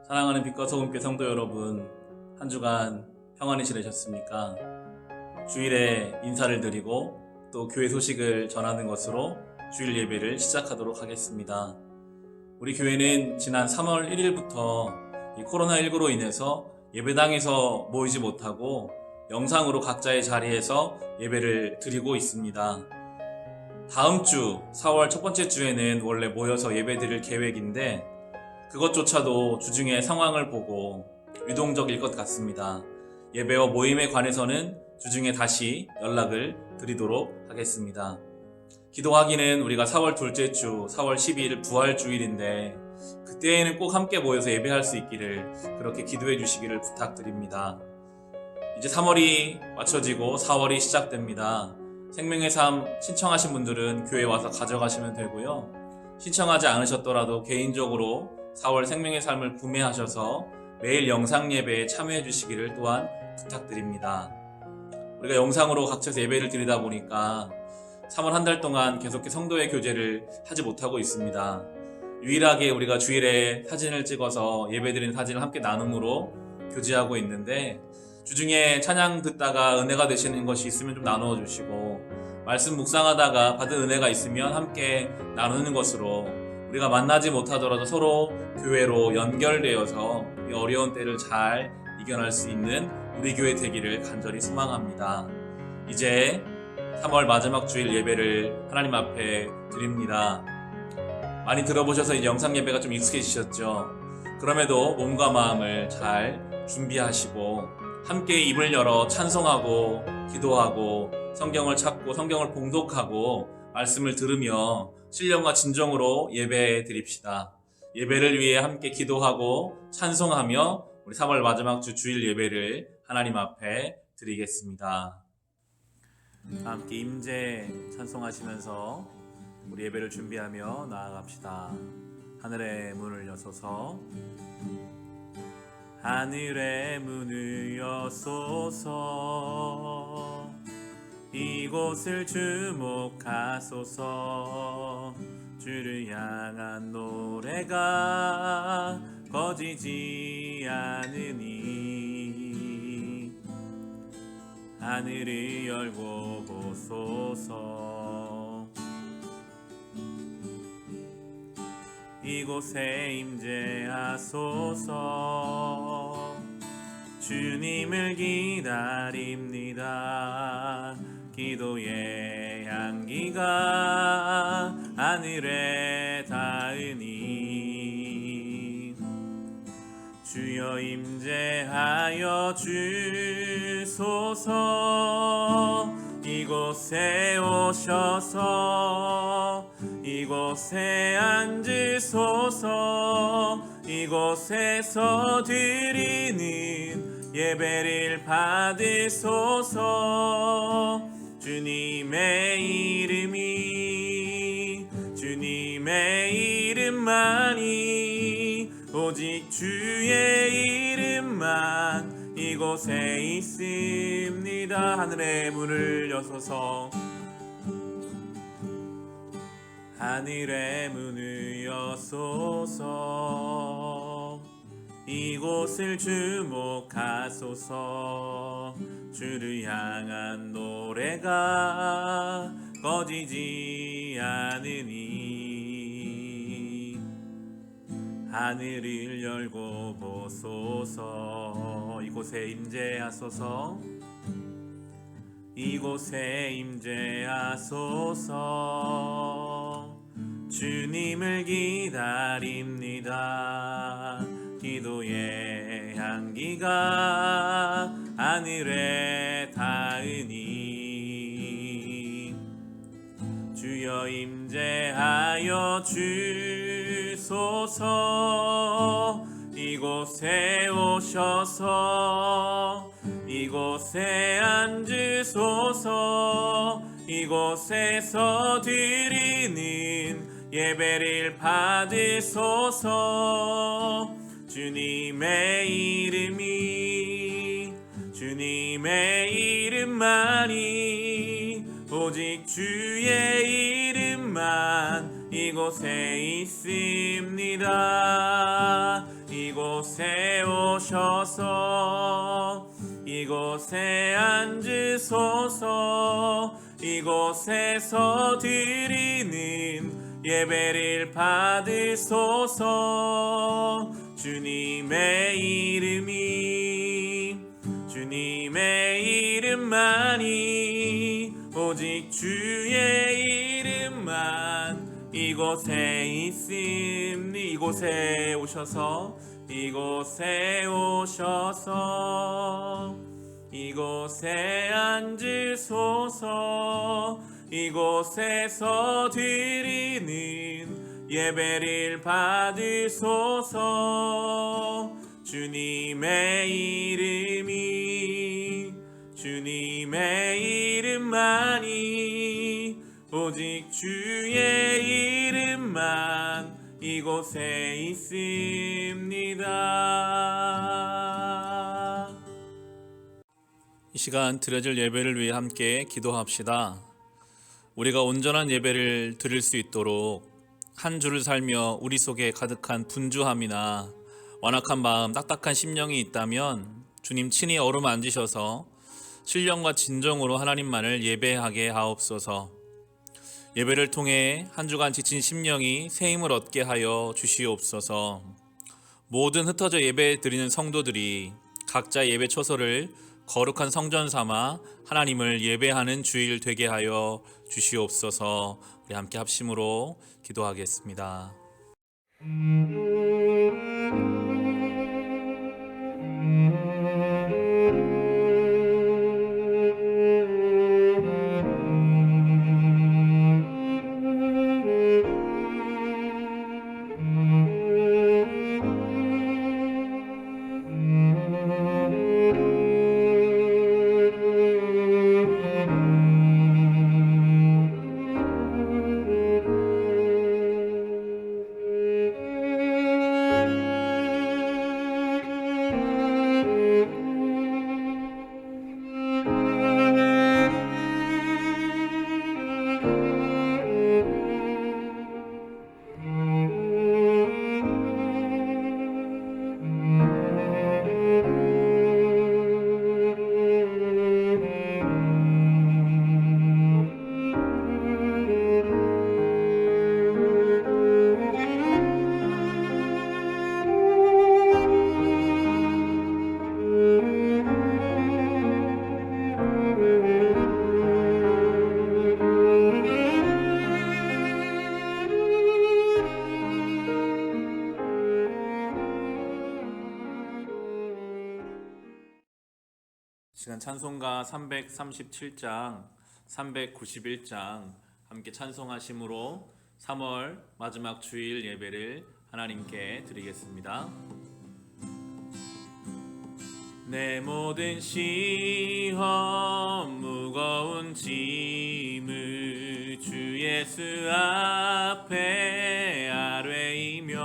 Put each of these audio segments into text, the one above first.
사랑하는 빛과 소금교 성도 여러분, 한 주간 평안히 지내셨습니까? 주일에 인사를 드리고 또 교회 소식을 전하는 것으로 주일 예배를 시작하도록 하겠습니다. 우리 교회는 지난 3월 1일부터 이 코로나19로 인해서 예배당에서 모이지 못하고 영상으로 각자의 자리에서 예배를 드리고 있습니다. 다음 주 4월 첫 번째 주에는 원래 모여서 예배 드릴 계획인데 그것조차도 주중의 상황을 보고 유동적일 것 같습니다. 예배와 모임에 관해서는 주중에 다시 연락을 드리도록 하겠습니다. 기도하기는 우리가 4월 둘째 주 4월 12일 부활주일인데 그때에는 꼭 함께 모여서 예배할 수 있기를 그렇게 기도해 주시기를 부탁드립니다. 이제 3월이 맞춰지고 4월이 시작됩니다. 생명의 삶 신청하신 분들은 교회에 와서 가져가시면 되고요. 신청하지 않으셨더라도 개인적으로 4월 생명의 삶을 구매하셔서 매일 영상 예배에 참여해 주시기를 또한 부탁드립니다. 우리가 영상으로 각처에서 예배를 드리다 보니까 3월 한 달 동안 계속해서 성도의 교제를 하지 못하고 있습니다. 유일하게 우리가 주일에 사진을 찍어서 예배드리는 사진을 함께 나눔으로 교제하고 있는데 주중에 찬양 듣다가 은혜가 되시는 것이 있으면 좀 나누어 주시고 말씀 묵상하다가 받은 은혜가 있으면 함께 나누는 것으로 우리가 만나지 못하더라도 서로 교회로 연결되어서 이 어려운 때를 잘 이겨낼 수 있는 우리 교회 되기를 간절히 소망합니다. 이제 3월 마지막 주일 예배를 하나님 앞에 드립니다. 많이 들어보셔서 이제 영상 예배가 좀 익숙해지셨죠? 그럼에도 몸과 마음을 잘 준비하시고 함께 입을 열어 찬송하고 기도하고 성경을 찾고 성경을 봉독하고 말씀을 들으며 신령과 진정으로 예배 드립시다. 예배를 위해 함께 기도하고 찬송하며 우리 3월 마지막 주 주일 예배를 하나님 앞에 드리겠습니다. 함께 임재 찬송하시면서 우리 예배를 준비하며 나아갑시다. 하늘의 문을 여소서 하늘의 문을 여소서 이곳을 주목하소서 주를 향한 노래가 꺼지지 않으니 하늘을 열고 보소서 이곳에 임재하소서 주님을 기다립니다. 기도의 향기가 하늘에 닿으니 주여 임재하여 주소서 이곳에 오셔서 이곳에 앉으소서 이곳에서 드리는 예배를 받으소서 주님의 이름만이 오직 주의 이름만 이곳에 있습니다. 하늘의 문을 여소서 하늘의 문을 여소서 이곳을 주목하소서 주를 향한 노래가 꺼지지 않으니 하늘을 열고 보소서 이곳에 임재하소서 이곳에 임재하소서 주님을 기다립니다. 기도의 향기가 하늘에 닿으니 주여 임재하여 주소서 이곳에 오셔서 이곳에 앉으소서 이곳에서 드리는 예배를 받으소서 주님의 이름만이 오직 주의 이름만 이곳에 있습니다. 이곳 이곳에 오셔서 이곳에 앉으소서. 이곳에서 드리는 예배를 받으소서. 주님의 이름만이 오직 주의 이름만 이곳에 있음니. 이곳에 오셔서 이곳에 앉으소서. 이곳에서 드리는 예배를 받으소서. 주님의 이름만이 오직 주의 이름만 이곳에 있습니다. 이 시간 드려질 예배를 위해 함께 기도합시다. 우리가 온전한 예배를 드릴 수 있도록 한 주를 살며 우리 속에 가득한 분주함이나 완악한 마음, 딱딱한 심령이 있다면 주님 친히 어루만지셔서 신령과 진정으로 하나님만을 예배하게 하옵소서. 예배를 통해 한 주간 지친 심령이 새 힘을 얻게 하여 주시옵소서. 모든 흩어져 예배 드리는 성도들이 각자 예배 처소를 거룩한 성전 삼아 하나님을 예배하는 주일 되게 하여 주시옵소서. 우리 함께 합심으로 기도하겠습니다. 시간 찬송가 337장, 391장 함께 찬송하심으로 3월 마지막 주일 예배를 하나님께 드리겠습니다. 내 모든 시험 무거운 짐을 주 예수 앞에 아뢰이면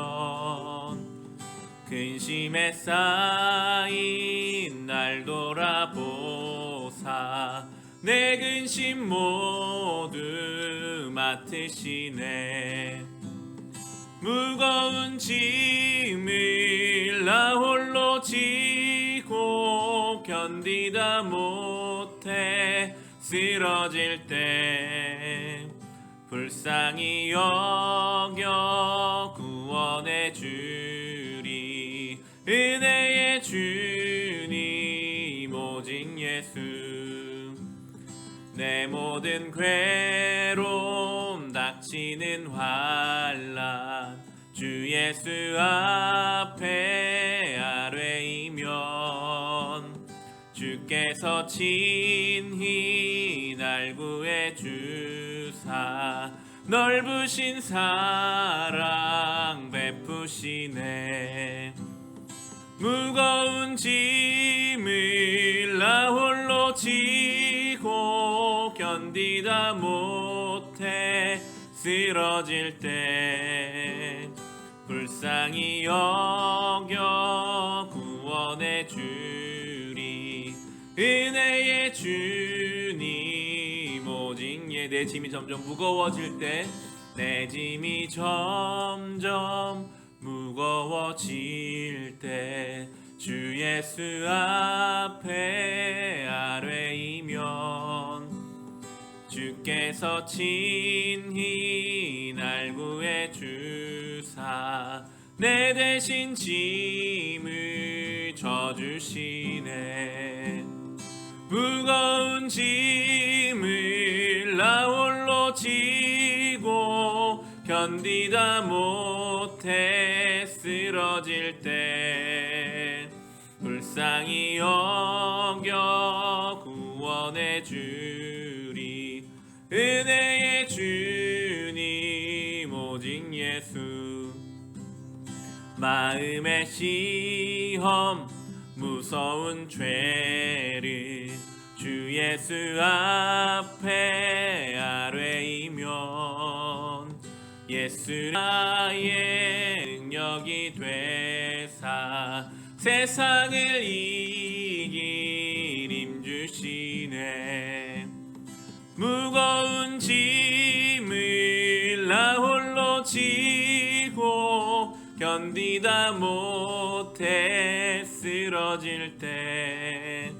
근심에 쌓인 날 돌아보사 내 근심 모두 맡으시네. 무거운 짐을 나 홀로 지고 견디다 못해 쓰러질 때 불쌍히 여겨 구원해 주리. 은혜의 주님 오직 예수. 내 모든 괴로움 닥치는 환난 주 예수 앞에 아뢰이면 주께서 친히 날 구해 주사 넓으신 사랑 베푸시네. 무거운 짐을 나 홀로 지고 견디다 못해 쓰러질 때 불쌍히 여겨 구원해 주리. 은혜의 주님 오직 내 짐이 점점 무거워질 때 내 짐이 점점 무거워질 무거워질 때 주 예수 앞에 아뢰이면 주께서 친히 날 구해 주사 내 대신 짐을 져주시네. 무거운 짐을 나 홀로 지고 견디다 못해 쓰러질 때 불쌍히 여겨 구원해 주리. 은혜의 주님 오직 예수. 마음의 시험 무서운 죄를 주 예수 앞에 아뢰이면 예수 나의 능력이 되사 세상을 이길 힘 주시네. 무거운 짐을 나 홀로 지고 견디다 못해 쓰러질 때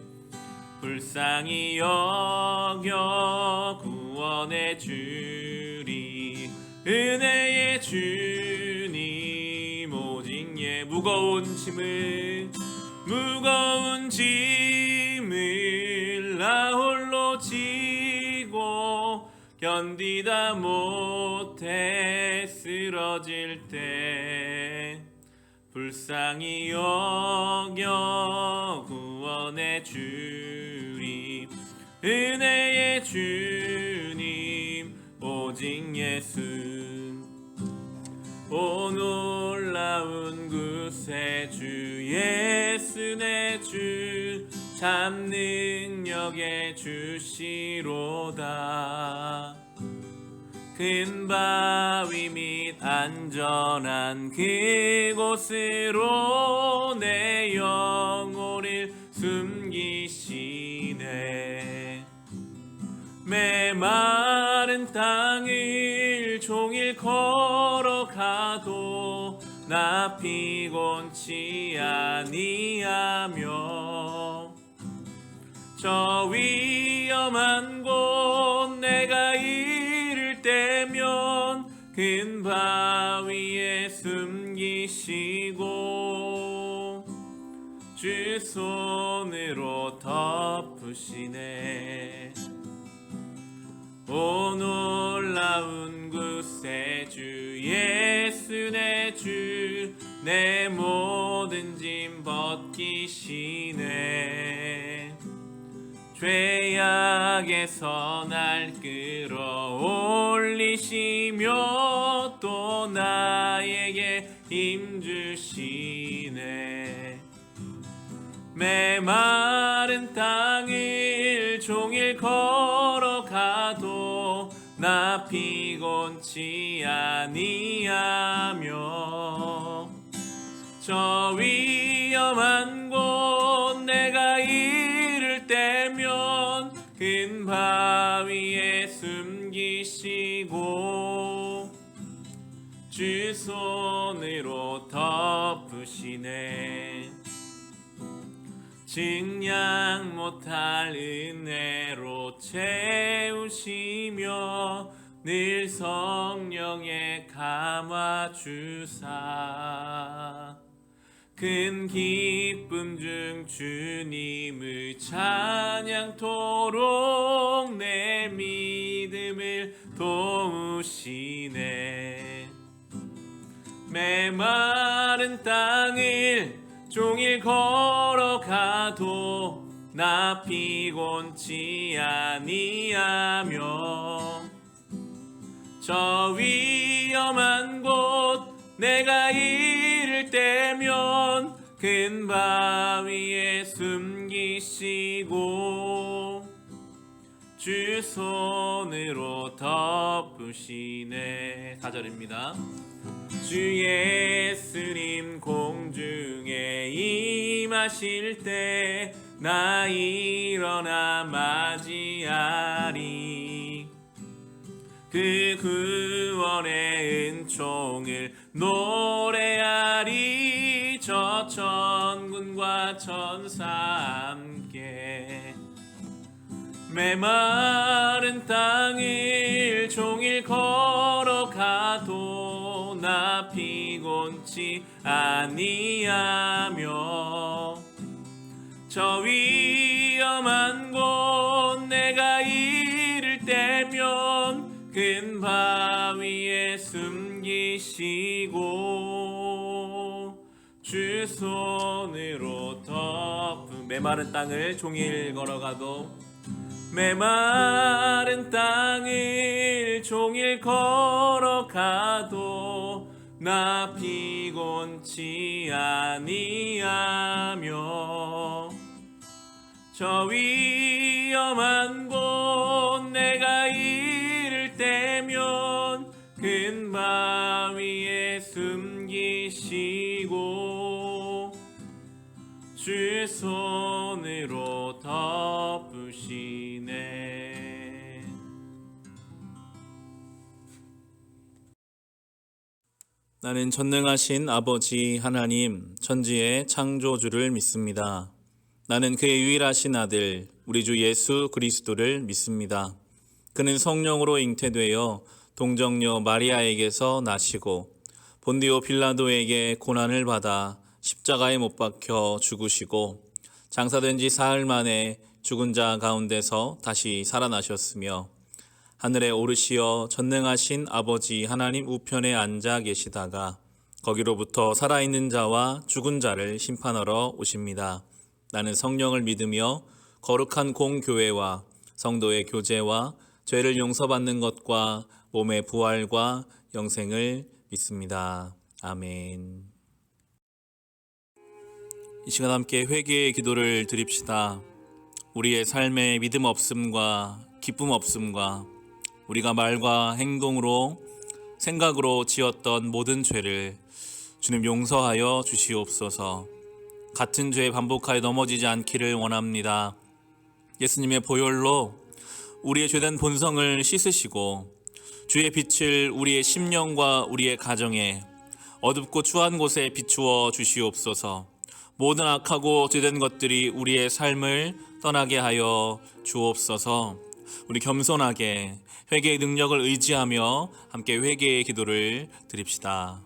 불쌍히 여겨 구원해 주리. 은혜의 주님 오직 무거운 짐을 나 홀로 지고 견디다 못해 쓰러질 때 불쌍히 여겨 구원해 주리. 은혜의 주님 오직 예수. 오 놀라운 구세주 예수 내 주 참 능력의 주시로다. 큰 바위 및 안전한 그곳으로 내 영혼을 숨기시네. 메마른 땅을 종일 걸어가도 나 피곤치 아니하며 저 위험한 곳 내가 이를 때면 큰 바위에 숨기시고 주 손으로 덮으시네. 오 놀라운 구세주 예수 내 주 내 모든 짐 벗기시네. 죄악에서 날 끌어올리시며 또 나에게 힘 주시네. 메마른 땅을 종일 걸어가도 나 피곤치 아니하며 저 위험한 곳 내가 이를 때면 큰 바위에 숨기시고 주 손으로 덮으시네. 증량 못할 은혜로 채우시며 늘 성령에 감화주사 큰 기쁨 중 주님을 찬양토록 내 믿음을 도우시네. 메마른 땅을 종일 걸어가도 나 피곤치 아니하며 저 위험한 곳 내가 이를 때면 큰 바위에 숨기시고 주 손으로 덮으시네. 4절입니다. 주 예수님 공중에 임하실 때 나 일어나 맞이하리. 그 구원의 은총을 노래하리. 여러 천군과 천사 함께 메마른 땅을 종일 걸어가도 나 피곤치 아니하며 저 위험한 곳 내가 이를 때면 큰 바위에 숨기시고 주 손으로 덮은 메마른 땅을 종일 걸어가도 메마른 땅을 종일 걸어가도 나 피곤치 아니하며 저 위험한 곳 내가 이를 때면 큰 바위에 숨기시고 주 손으로 덮으시네. 나는 전능하신 아버지 하나님 천지의 창조주를 믿습니다. 나는 그의 유일하신 아들 우리 주 예수 그리스도를 믿습니다. 그는 성령으로 잉태되어 동정녀 마리아에게서 나시고 본디오 빌라도에게 고난을 받아 십자가에 못 박혀 죽으시고 장사된 지 사흘 만에 죽은 자 가운데서 다시 살아나셨으며 하늘에 오르시어 전능하신 아버지 하나님 우편에 앉아 계시다가 거기로부터 살아있는 자와 죽은 자를 심판하러 오십니다. 나는 성령을 믿으며 거룩한 공교회와 성도의 교제와 죄를 용서받는 것과 몸의 부활과 영생을 믿습니다. 아멘. 이 시간 함께 회개의 기도를 드립시다. 우리의 삶의 믿음 없음과 기쁨 없음과 우리가 말과 행동으로 생각으로 지었던 모든 죄를 주님 용서하여 주시옵소서. 같은 죄에 반복하여 넘어지지 않기를 원합니다. 예수님의 보혈로 우리의 죄된 본성을 씻으시고 주의 빛을 우리의 심령과 우리의 가정에 어둡고 추한 곳에 비추어 주시옵소서. 모든 악하고 죄된 것들이 우리의 삶을 떠나게 하여 주옵소서. 우리 겸손하게 회개의 능력을 의지하며 함께 회개의 기도를 드립시다.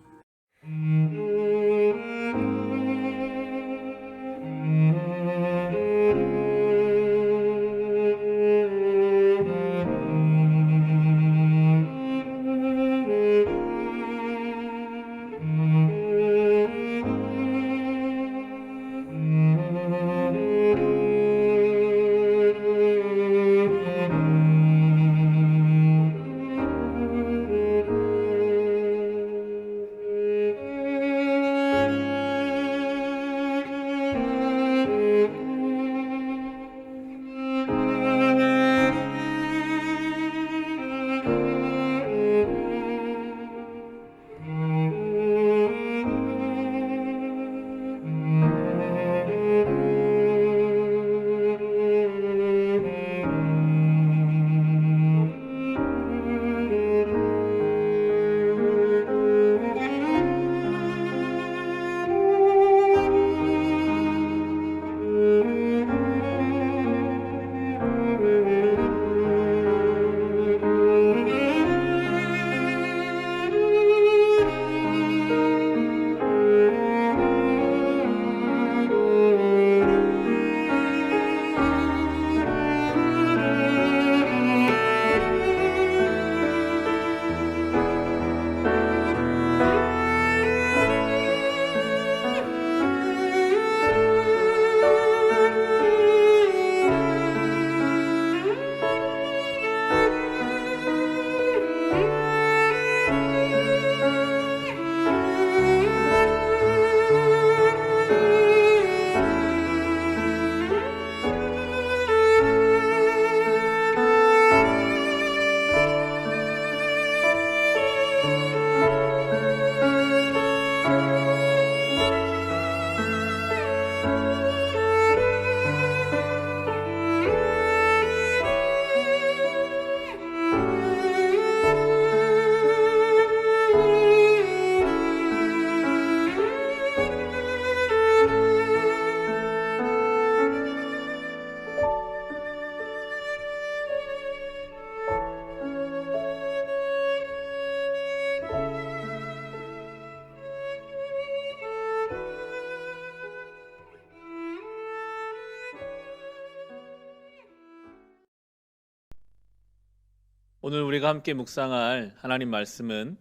오늘 우리가 함께 묵상할 하나님 말씀은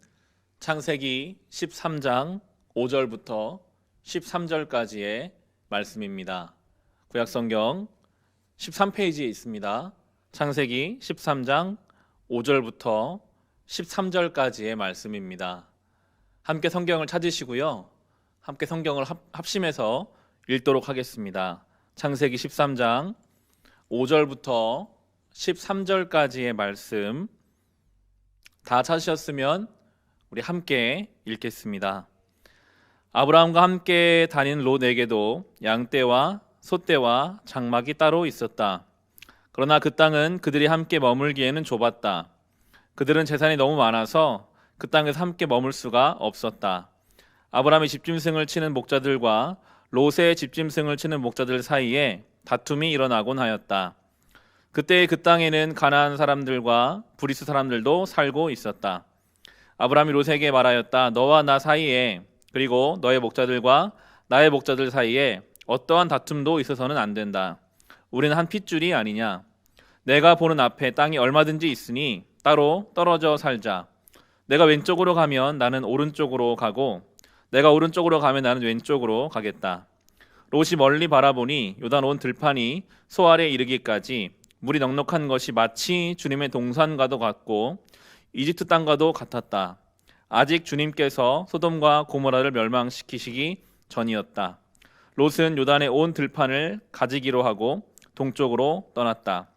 창세기 13장 5절부터 13절까지의 말씀입니다. 구약성경 13페이지에 있습니다. 창세기 13장 5절부터 13절까지의 말씀입니다. 함께 성경을 찾으시고요. 함께 성경을 합심해서 읽도록 하겠습니다. 창세기 13장 5절부터 13절까지의 말씀 다 찾으셨으면 우리 함께 읽겠습니다. 아브라함과 함께 다닌 롯에게도 양떼와 소떼와 장막이 따로 있었다. 그러나 그 땅은 그들이 함께 머물기에는 좁았다. 그들은 재산이 너무 많아서 그 땅에서 함께 머물 수가 없었다. 아브라함이 집짐승을 치는 목자들과 롯의 집짐승을 치는 목자들 사이에 다툼이 일어나곤 하였다. 그때 그 땅에는 가나안 사람들과 브리스 사람들도 살고 있었다. 아브라함이 롯에게 말하였다. 너와 나 사이에 그리고 너의 목자들과 나의 목자들 사이에 어떠한 다툼도 있어서는 안 된다. 우리는 한 핏줄이 아니냐. 내가 보는 앞에 땅이 얼마든지 있으니 따로 떨어져 살자. 내가 왼쪽으로 가면 나는 오른쪽으로 가고 내가 오른쪽으로 가면 나는 왼쪽으로 가겠다. 롯이 멀리 바라보니 요단 온 들판이 소알에 이르기까지 물이 넉넉한 것이 마치 주님의 동산과도 같고 이집트 땅과도 같았다. 아직 주님께서 소돔과 고모라를 멸망시키시기 전이었다. 롯은 요단의 온 들판을 가지기로 하고 동쪽으로 떠났다.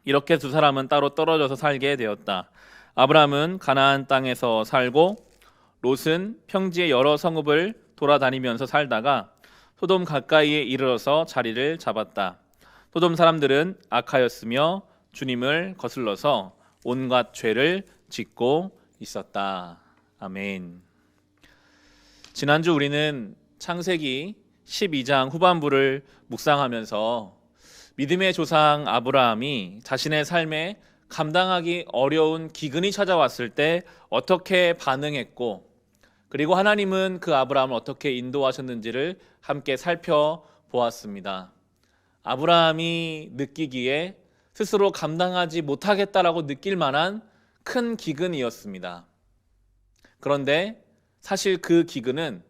이렇게 두 사람은 따로 떨어져서 살게 되었다. 아브라함은 가나안 땅에서 살고 롯은 평지의 여러 성읍을 돌아다니면서 살다가 소돔 가까이에 이르러서 자리를 잡았다. 소돔 사람들은 악하였으며 주님을 거슬러서 온갖 죄를 짓고 있었다. 아멘. 지난주 우리는 창세기 12장 후반부를 묵상하면서 믿음의 조상 아브라함이 자신의 삶에 감당하기 어려운 기근이 찾아왔을 때 어떻게 반응했고, 그리고 하나님은 그 아브라함을 어떻게 인도하셨는지를 함께 살펴보았습니다. 아브라함이 느끼기에 스스로 감당하지 못하겠다라고 느낄 만한 큰 기근이었습니다. 그런데 사실 그 기근은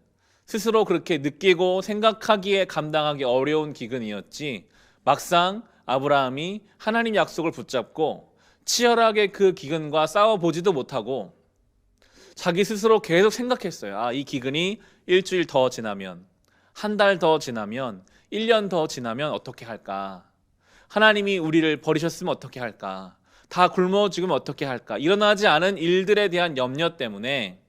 스스로 그렇게 느끼고 생각하기에 감당하기 어려운 기근이었지, 막상 아브라함이 하나님 약속을 붙잡고 치열하게 그 기근과 싸워보지도 못하고 자기 스스로 계속 생각했어요. 이 기근이 일주일 더 지나면, 한 달 더 지나면, 1년 더 지나면 어떻게 할까? 하나님이 우리를 버리셨으면 어떻게 할까? 다 굶어 죽으면 어떻게 할까? 일어나지 않은 일들에 대한 염려 때문에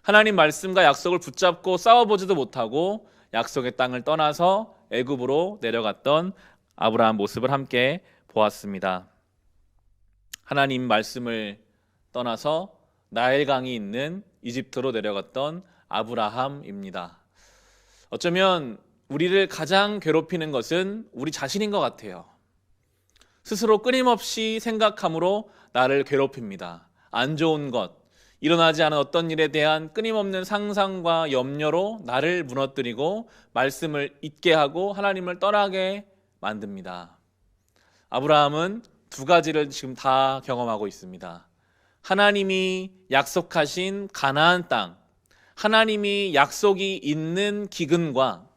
하나님 말씀과 약속을 붙잡고 싸워보지도 못하고 약속의 땅을 떠나서 애굽으로 내려갔던 아브라함 모습을 함께 보았습니다. 하나님 말씀을 떠나서 나일강이 있는 이집트로 내려갔던 아브라함입니다. 어쩌면 우리를 가장 괴롭히는 것은 우리 자신인 것 같아요. 스스로 끊임없이 생각함으로 나를 괴롭힙니다. 안 좋은 것, 일어나지 않은 어떤 일에 대한 끊임없는 상상과 염려로 나를 무너뜨리고 말씀을 잊게 하고 하나님을 떠나게 만듭니다. 아브라함은 두 가지를 지금 다 경험하고 있습니다. 하나님이 약속하신 가나안 땅, 하나님이 약속이 있는 기근과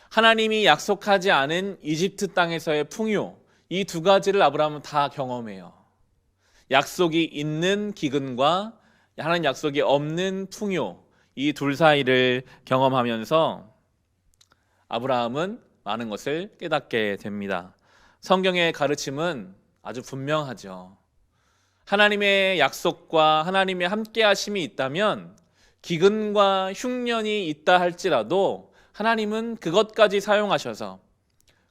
하나님이 약속하지 않은 이집트 땅에서의 풍요, 이 두 가지를 아브라함은 다 경험해요. 약속이 있는 기근과 하나님 약속이 없는 풍요, 이 둘 사이를 경험하면서 아브라함은 많은 것을 깨닫게 됩니다. 성경의 가르침은 아주 분명하죠. 하나님의 약속과 하나님의 함께하심이 있다면 기근과 흉년이 있다 할지라도 하나님은 그것까지 사용하셔서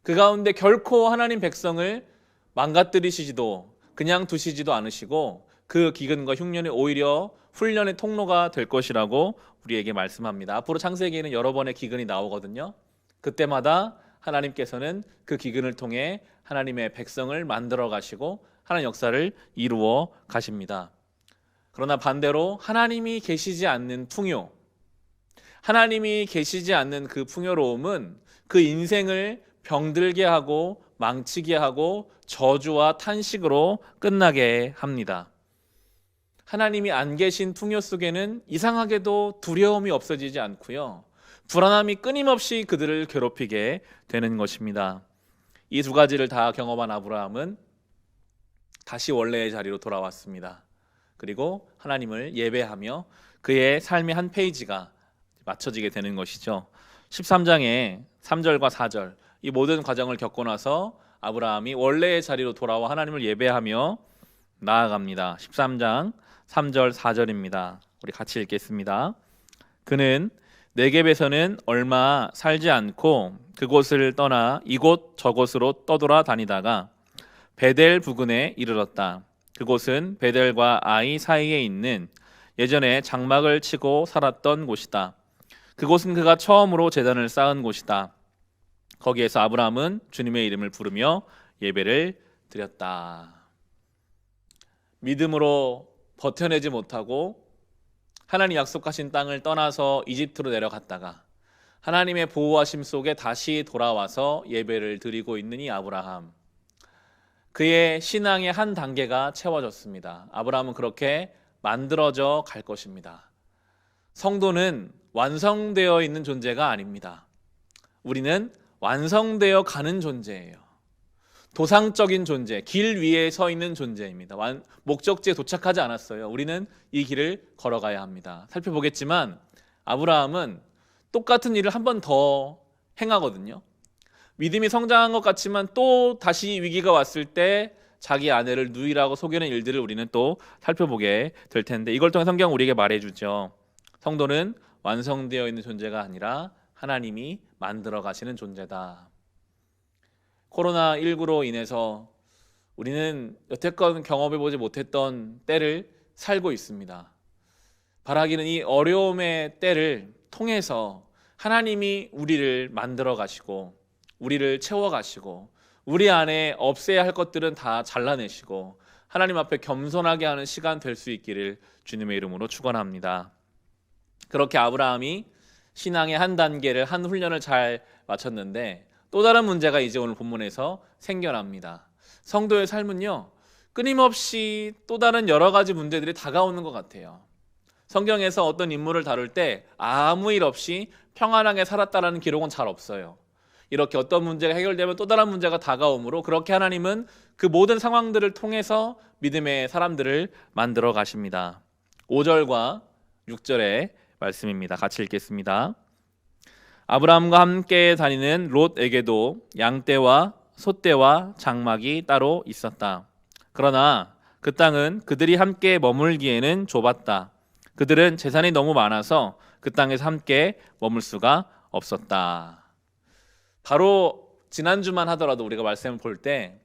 그 가운데 결코 하나님 백성을 망가뜨리시지도 그냥 두시지도 않으시고 그 기근과 흉년이 오히려 훈련의 통로가 될 것이라고 우리에게 말씀합니다. 앞으로 창세기에는 여러 번의 기근이 나오거든요. 그때마다 하나님께서는 그 기근을 통해 하나님의 백성을 만들어 가시고 하나님 역사를 이루어 가십니다. 그러나 반대로 하나님이 계시지 않는 풍요, 하나님이 계시지 않는 그 풍요로움은 그 인생을 병들게 하고 망치게 하고 저주와 탄식으로 끝나게 합니다. 하나님이 안 계신 풍요 속에는 이상하게도 두려움이 없어지지 않고요. 불안함이 끊임없이 그들을 괴롭히게 되는 것입니다. 이 두 가지를 다 경험한 아브라함은 다시 원래의 자리로 돌아왔습니다. 그리고 하나님을 예배하며 그의 삶의 한 페이지가 맞춰지게 되는 것이죠. 13장의 3절과 4절, 이 모든 과정을 겪고 나서 아브라함이 원래의 자리로 돌아와 하나님을 예배하며 나아갑니다. 13장 3절 4절입니다. 우리 같이 읽겠습니다. 그는 네겝에서는 얼마 살지 않고 그곳을 떠나 이곳 저곳으로 떠돌아 다니다가 베델 부근에 이르렀다. 그곳은 베델과 아이 사이에 있는 예전에 장막을 치고 살았던 곳이다. 그곳은 그가 처음으로 제단을 쌓은 곳이다. 거기에서 아브라함은 주님의 이름을 부르며 예배를 드렸다. 믿음으로 버텨내지 못하고 하나님 약속하신 땅을 떠나서 이집트로 내려갔다가 하나님의 보호하심 속에 다시 돌아와서 예배를 드리고 있는 이 아브라함, 그의 신앙의 한 단계가 채워졌습니다. 아브라함은 그렇게 만들어져 갈 것입니다. 성도는 완성되어 있는 존재가 아닙니다. 우리는 완성되어 가는 존재예요. 도상적인 존재, 길 위에 서 있는 존재입니다. 목적지에 도착하지 않았어요. 우리는 이 길을 걸어가야 합니다. 살펴보겠지만 아브라함은 똑같은 일을 한 번 더 행하거든요. 믿음이 성장한 것 같지만 또 다시 위기가 왔을 때 자기 아내를 누이라고 속이는 일들을 우리는 또 살펴보게 될 텐데, 이걸 통해 성경은 우리에게 말해주죠. 성도는 완성되어 있는 존재가 아니라 하나님이 만들어 가시는 존재다. 코로나19로 인해서 우리는 여태껏 경험해보지 못했던 때를 살고 있습니다. 바라기는 이 어려움의 때를 통해서 하나님이 우리를 만들어 가시고 우리를 채워 가시고 우리 안에 없애야 할 것들은 다 잘라내시고 하나님 앞에 겸손하게 하는 시간 될 수 있기를 주님의 이름으로 축원합니다. 그렇게 아브라함이 신앙의 한 단계를, 한 훈련을 잘 마쳤는데 또 다른 문제가 이제 오늘 본문에서 생겨납니다. 성도의 삶은요, 끊임없이 또 다른 여러 가지 문제들이 다가오는 것 같아요. 성경에서 어떤 인물을 다룰 때 아무 일 없이 평안하게 살았다라는 기록은 잘 없어요. 이렇게 어떤 문제가 해결되면 또 다른 문제가 다가오므로 그렇게 하나님은 그 모든 상황들을 통해서 믿음의 사람들을 만들어 가십니다. 5절과 6절의 말씀입니다. 같이 읽겠습니다. 아브라함과 함께 다니는 롯에게도 양떼와 소떼와 장막이 따로 있었다. 그러나 그 땅은 그들이 함께 머물기에는 좁았다. 그들은 재산이 너무 많아서 그 땅에서 함께 머물 수가 없었다. 바로 지난주만 하더라도 우리가 말씀을 볼 때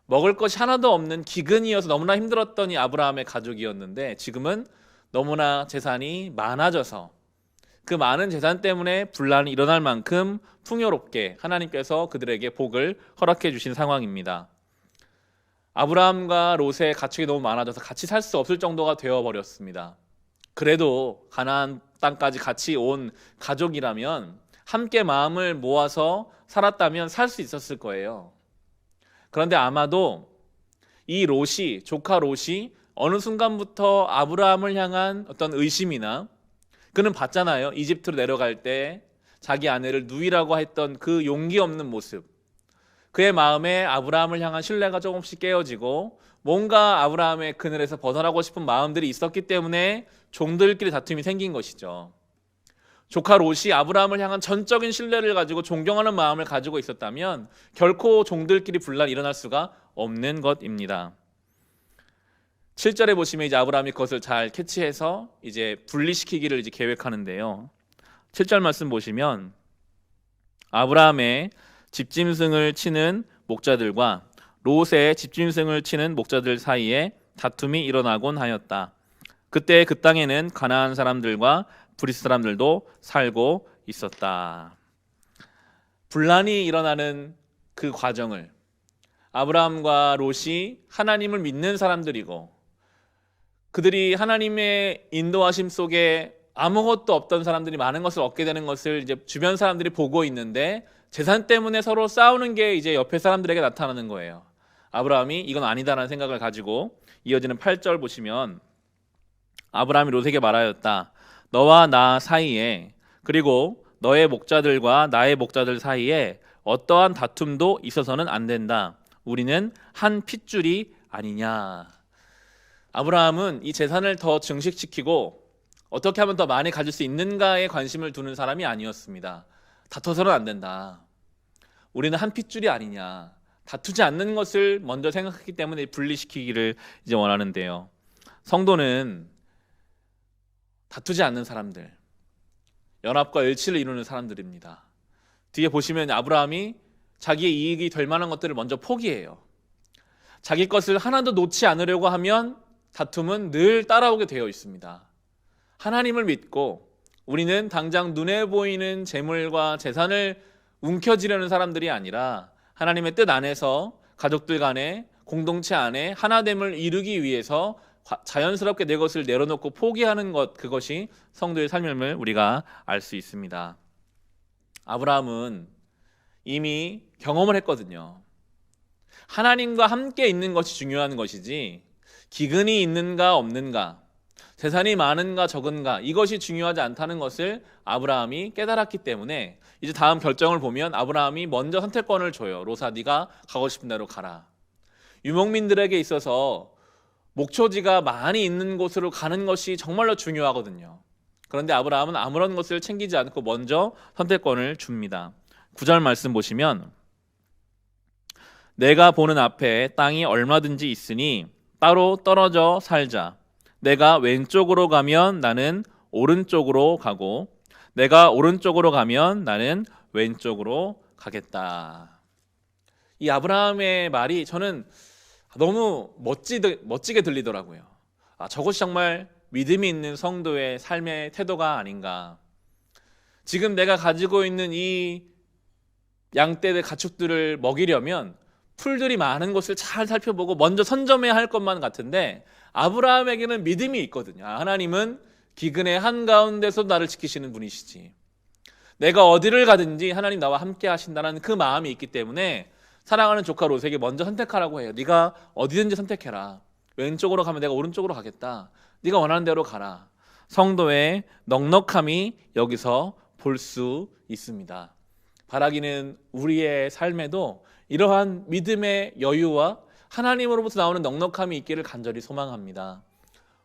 먹을 것이 하나도 없는 기근이어서 너무나 힘들었던 이 아브라함의 가족이었는데, 지금은 너무나 재산이 많아져서 그 많은 재산 때문에 분란이 일어날 만큼 풍요롭게 하나님께서 그들에게 복을 허락해 주신 상황입니다. 아브라함과 롯의 가축이 너무 많아져서 같이 살 수 없을 정도가 되어버렸습니다. 그래도 가나안 땅까지 같이 온 가족이라면 함께 마음을 모아서 살았다면 살 수 있었을 거예요. 그런데 아마도 이 롯이, 조카 롯이 어느 순간부터 아브라함을 향한 어떤 의심이나, 그는 봤잖아요. 이집트로 내려갈 때 자기 아내를 누이라고 했던 그 용기 없는 모습. 그의 마음에 아브라함을 향한 신뢰가 조금씩 깨어지고 뭔가 아브라함의 그늘에서 벗어나고 싶은 마음들이 있었기 때문에 종들끼리 다툼이 생긴 것이죠. 조카 롯이 아브라함을 향한 전적인 신뢰를 가지고 존경하는 마음을 가지고 있었다면 결코 종들끼리 분란이 일어날 수가 없는 것입니다. 7절에 보시면 이제 아브라함이 그것을 잘 캐치해서 이제 분리시키기를 이제 계획하는데요. 7절 말씀 보시면 아브라함의 집짐승을 치는 목자들과 롯의 집짐승을 치는 목자들 사이에 다툼이 일어나곤 하였다. 그때 그 땅에는 가나안 사람들과 브리스 사람들도 살고 있었다. 분란이 일어나는 그 과정을 아브라함과 롯이 하나님을 믿는 사람들이고 그들이 하나님의 인도하심 속에 아무것도 없던 사람들이 많은 것을 얻게 되는 것을 이제 주변 사람들이 보고 있는데 재산 때문에 서로 싸우는 게 이제 옆에 사람들에게 나타나는 거예요. 아브라함이 이건 아니다라는 생각을 가지고 이어지는 8절 보시면 아브라함이 롯에게 말하였다. 너와 나 사이에 그리고 너의 목자들과 나의 목자들 사이에 어떠한 다툼도 있어서는 안 된다. 우리는 한 핏줄이 아니냐. 아브라함은 이 재산을 더 증식시키고 어떻게 하면 더 많이 가질 수 있는가에 관심을 두는 사람이 아니었습니다. 다퉈서는 안 된다. 우리는 한 핏줄이 아니냐. 다투지 않는 것을 먼저 생각했기 때문에 분리시키기를 이제 원하는데요. 성도는 다투지 않는 사람들, 연합과 일치를 이루는 사람들입니다. 뒤에 보시면 아브라함이 자기의 이익이 될 만한 것들을 먼저 포기해요. 자기 것을 하나도 놓지 않으려고 하면 다툼은 늘 따라오게 되어 있습니다. 하나님을 믿고 우리는 당장 눈에 보이는 재물과 재산을 움켜쥐려는 사람들이 아니라 하나님의 뜻 안에서 가족들 간에 공동체 안에 하나됨을 이루기 위해서 자연스럽게 내 것을 내려놓고 포기하는 것, 그것이 성도의 삶임을 우리가 알 수 있습니다. 아브라함은 이미 경험을 했거든요. 하나님과 함께 있는 것이 중요한 것이지 기근이 있는가 없는가, 재산이 많은가 적은가, 이것이 중요하지 않다는 것을 아브라함이 깨달았기 때문에 이제 다음 결정을 보면 아브라함이 먼저 선택권을 줘요. 롯아, 네가 가고 싶은 대로 가라. 유목민들에게 있어서 목초지가 많이 있는 곳으로 가는 것이 정말로 중요하거든요. 그런데 아브라함은 아무런 것을 챙기지 않고 먼저 선택권을 줍니다. 9절 말씀 보시면 내가 보는 앞에 땅이 얼마든지 있으니 따로 떨어져 살자. 내가 왼쪽으로 가면 나는 오른쪽으로 가고 내가 오른쪽으로 가면 나는 왼쪽으로 가겠다. 이 아브라함의 말이 저는 너무 멋지게 들리더라고요. 저것이 정말 믿음이 있는 성도의 삶의 태도가 아닌가. 지금 내가 가지고 있는 이 양떼의 가축들을 먹이려면 풀들이 많은 곳을 잘 살펴보고 먼저 선점해야 할 것만 같은데 아브라함에게는 믿음이 있거든요. 하나님은 기근의 한가운데서 나를 지키시는 분이시지. 내가 어디를 가든지 하나님 나와 함께 하신다는 그 마음이 있기 때문에 사랑하는 조카 롯에게 먼저 선택하라고 해요. 네가 어디든지 선택해라. 왼쪽으로 가면 내가 오른쪽으로 가겠다. 네가 원하는 대로 가라. 성도의 넉넉함이 여기서 볼 수 있습니다. 바라기는 우리의 삶에도 이러한 믿음의 여유와 하나님으로부터 나오는 넉넉함이 있기를 간절히 소망합니다.